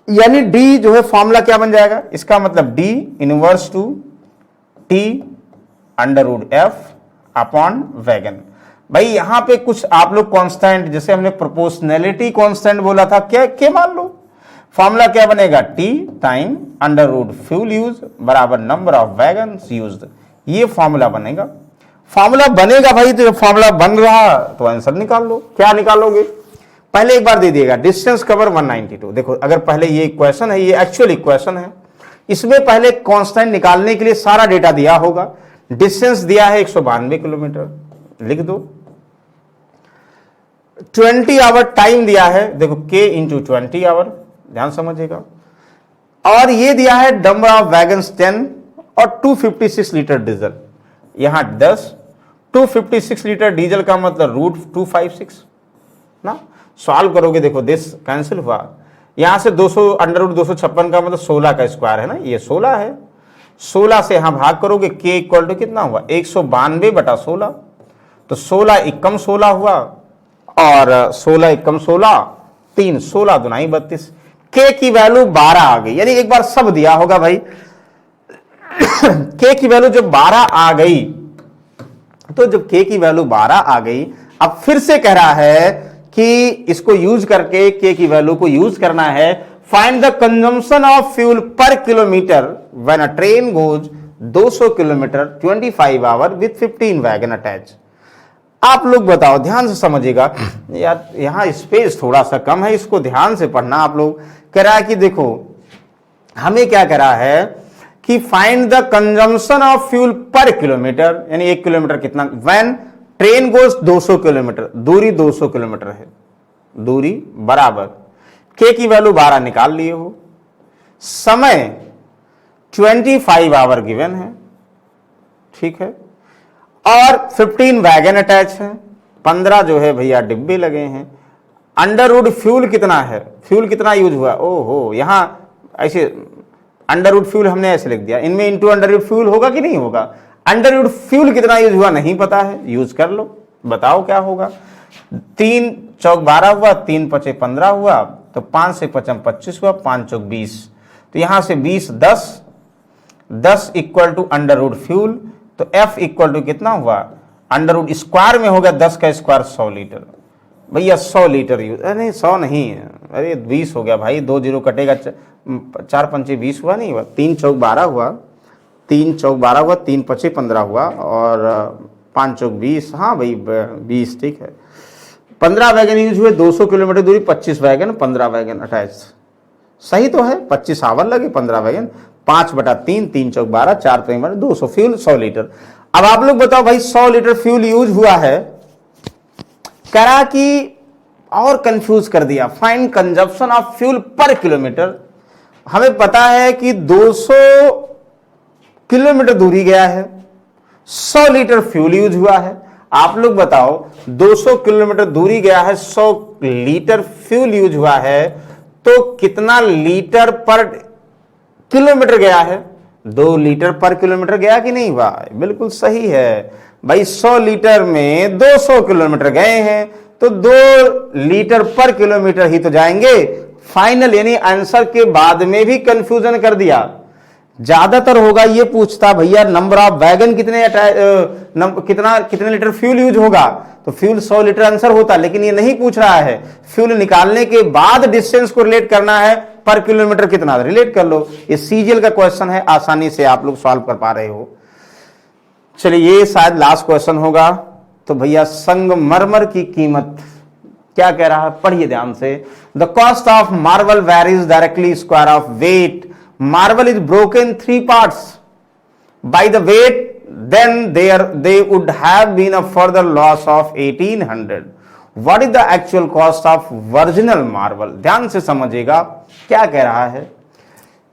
यानी डी जो है फॉर्मूला क्या बन जाएगा, इसका मतलब D inverse to T under root F upon wagon. भाई यहां पे कुछ आप लोग कांस्टेंट, जैसे हमने प्रोपोर्शनैलिटी कांस्टेंट बोला था, क्या मान लो, फॉर्मूला क्या बनेगा, T time under root fuel use बराबर नंबर ऑफ वैगन यूज्ड। ये फॉर्मूला बनेगा, भाई। तो जब फॉर्मूला बन रहा तो आंसर निकाल लो। क्या निकालोगे, पहले एक बार दे दिएगा डिस्टेंस कवर 192। देखो अगर पहले ये इक्वेशन है, ये एक्चुअल इक्वेशन है, इसमें पहले कांस्टेंट निकालने के लिए सारा डेटा दिया होगा। डिस्टेंस दिया है 192 किलोमीटर, लिख दो। 20 आवर टाइम दिया है, देखो k इंटू 20 आवर, ध्यान समझिएगा। और ये दिया है नंबर ऑफ वैगन्स 10 और 256 लीटर डीजल, यहां 10, 256 लीटर डीजल का मतलब रूट 256 ना। सॉल्व करोगे, देखो दिस कैंसिल हुआ, यहां से 200 अंडर रूट 256 का मतलब 16 का स्क्वायर है ना, ये 16 है। 16 से यहां भाग करोगे, k इक्वल टू कितना हुआ, 192 बटा 16, तो 16 एकम 16 हुआ, और 16 एकम 16, 3 16 दुनाई 32, k की वैल्यू 12 आ गई। यानी एक बार सब दिया होगा भाई k की वैल्यू जब 12 आ गई, तो जब k की वैल्यू 12 आ गई, अब फिर से कह रहा है कि इसको यूज करके k की वैल्यू को यूज करना है। Find the consumption of fuel per kilometre when a train goes 200 kilometre 25 hour with 15 wagon attach. आप लोग बताओ, ध्यान से समझिएगा यार, यहां स्पेस थोड़ा सा कम है, इसको ध्यान से पढ़ना। आप लोग कह रहा है कि देखो हमें क्या कह रहा है कि find the consumption of fuel per kilometre, यानी 1 किलोमीटर कितना, व्हेन ट्रेन गोज 200 किलोमीटर, दूरी 200 किलोमीटर है, दूरी बराबर k की वैल्यू 12 निकाल लिए हो, समय 25 आवर गिवन है, ठीक है, और 15 वैगन अटैच है, 15 जो है भैया डिब्बे लगे हैं। अंडर रूट फ्यूल कितना है, फ्यूल कितना यूज हुआ, ओहो यहां ऐसे अंडर रूट फ्यूल हमने ऐसे लिख दिया, इनमें इंटू अंडर रूट फ्यूल होगा कि नहीं होगा, अंडर रूट फ्यूल कितना यूज हुआ नहीं पता है, यूज कर लो, बताओ क्या होगा। 3 चौक 12 हुआ, 3 पचे 15 हुआ, तो 5 से 5 25 हुआ, 5 चौक 20, तो यहां से 20 10 equal to under root fuel, तो F इक्वल टू कितना हुआ, अंडर रूट स्क्वायर में होगा 10 का स्क्वायर 100 लीटर, भैया 100 लीटर यूज, अरे 100 नहीं, अरे 20 हो गया भाई, 2 जीरो कटेगा, 4 पंचे 20 हुआ, नहीं हुआ, 3 चौक 12 हुआ, 3 चौक 12 हुआ, 3 पचे 15 हुआ, और 5 चौक 20, हाँ भाई 20, ठीक है। 15 वैगन यूज हुए, 200 किलोमीटर दूरी, 25 वैगन, 15 वैगन अटैच, सही तो है, 25 आवर लगे, 15 वैगन, 5 बटा 3, 3 चौक 12, 4 3 200, फ्यूल 100 लीटर। अब आप लोग बताओ भाई 100 लीटर फ्यूल यूज हुआ है, करा कि और कंफ्यूज कर दिया, find consumption of fuel per kilometre. हमें पता है कि 200 किलोमीटर दूरी गया है, 100 लीटर फ्यूल यूज हुआ है। आप लोग बताओ 200 किलोमीटर दूरी गया है, 100 लीटर फ्यूल यूज हुआ है, तो कितना लीटर पर किलोमीटर गया है, 2 लीटर पर किलोमीटर गया कि नहीं हुआ, बिल्कुल सही है भाई। 100 लीटर में 200 किलोमीटर गए हैं, तो 2 लीटर पर किलोमीटर ही तो जाएंगे। फाइनल यानी आंसर के बाद में भी कंफ्यूजन कर दिया। ज्यादातर होगा ये पूछता भैया नंबर ऑफ वैगन कितने लीटर फ्यूल यूज होगा, तो फ्यूल 100 लीटर आंसर होता, लेकिन ये नहीं पूछ रहा है। फ्यूल निकालने के बाद डिस्टेंस को रिलेट करना है, पर किलोमीटर कितना, रिलेट कर लो। ये सीजीएल का क्वेश्चन है, आसानी से आप लोग सॉल्व कर पा रहे हो। चलिए ये शायद लास्ट क्वेश्चन होगा, तो भैया संगमरमर की कीमत क्या कह रहा है, पढ़िए ध्यान से। The cost of marble varies directly square of weight. Marble is broken 3 parts by the weight, then they would have been a further loss of 1800. What is the actual cost of virginal marble? ध्यान से समझिएगा क्या कह रहा है,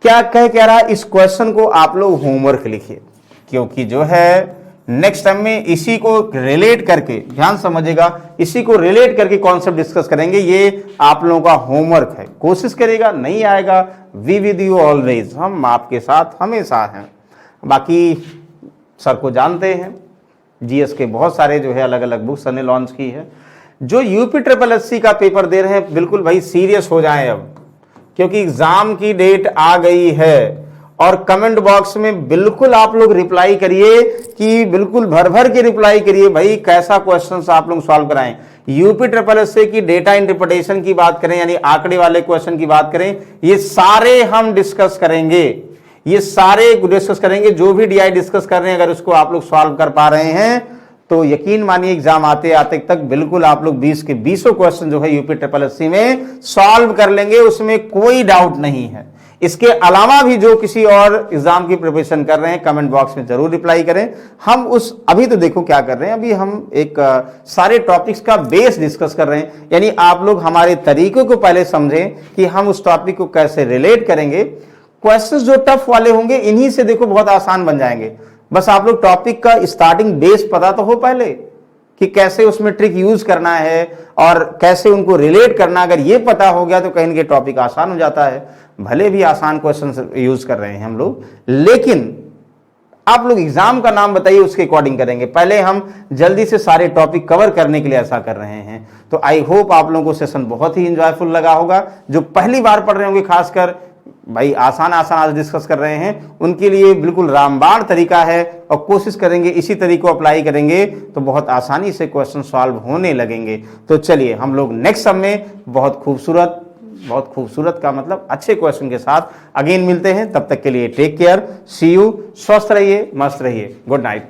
क्या कह रहा है। इस क्वेश्चन को आप लोग होमवर्क लिखिए, क्योंकि जो है नेक्स्ट टाइम में इसी को रिलेट करके, ध्यान समझिएगा, इसी को रिलेट करके कॉन्सेप्ट डिस्कस करेंगे। ये आप लोगों का होमवर्क है, कोशिश करेगा, नहीं आएगा वी विद यू ऑलवेज, हम आपके साथ हमेशा हैं। बाकी सर को जानते हैं, जीएस के बहुत सारे जो है अलग अलग बुक्स ने लॉन्च की है। जो यूपी ट्रिपल एससी का पेपर दे रहे हैं, बिल्कुल भाई सीरियस हो जाएं अब, क्योंकि एग्जाम की डेट आ गई है। और कमेंट बॉक्स में बिल्कुल आप लोग रिप्लाई करिए, कि बिल्कुल भर भर के रिप्लाई करिए भाई, कैसा क्वेश्चन आप लोग सॉल्व कराएं। यूपी ट्रिपल एससी की डेटा इंटरप्रिटेशन की बात करें, यानी आंकड़े वाले क्वेश्चन की बात करें, ये सारे हम डिस्कस करेंगे, ये सारे डिस्कस करेंगे। जो भी डीआई डिस्कस कर रहे हैं, अगर उसको आप लोग सॉल्व कर पा रहे हैं तो यकीन मानिए एग्जाम आते आते तक बिल्कुल आप लोग 20 के 20 क्वेश्चन जो है यूपी ट्रिपल एससी में सॉल्व कर लेंगे, उसमें कोई डाउट नहीं है। इसके अलावा भी जो किसी और एग्जाम की प्रिपरेशन कर रहे हैं, कमेंट बॉक्स में जरूर रिप्लाई करें। हम उस अभी तो देखो क्या कर रहे हैं, अभी हम एक सारे टॉपिक्स का बेस डिस्कस कर रहे हैं, यानी आप लोग हमारे तरीकों को पहले समझें कि हम उस टॉपिक को कैसे रिलेट करेंगे। क्वेश्चंस जो टफ वाले होंगे, इन्हीं से देखो बहुत आसान बन जाएंगे। बस आप लोग टॉपिक का स्टार्टिंग बेस पता तो हो पहले, कि कैसे उसमें ट्रिक यूज करना है और कैसे उनको रिलेट करना। अगर ये पता हो गया तो कहीं ना कहीं टॉपिक आसान हो जाता है। भले भी आसान क्वेश्चन यूज कर रहे हैं हम लोग, लेकिन आप लोग एग्जाम का नाम बताइए, उसके अकॉर्डिंग करेंगे। पहले हम जल्दी से सारे टॉपिक कवर करने के लिए ऐसा कर रहे हैं। तो आई होप आप लोगों को सेशन बहुत ही इंजॉयफुल लगा होगा। जो पहली बार पढ़ रहे होंगे, खासकर भाई आसान आज डिस्कस कर रहे हैं, उनके लिए बिल्कुल रामबाण तरीका है, और कोशिश करेंगे इसी तरीके को अप्लाई करेंगे तो बहुत आसानी से क्वेश्चन सॉल्व होने लगेंगे। तो चलिए हम लोग नेक्स्ट सब में बहुत खूबसूरत का मतलब अच्छे क्वेश्चन के साथ अगेन मिलते हैं। तब तक के लिए टेक केयर, सी यू, स्वस्थ रहिए, मस्त रहिए, गुड नाइट।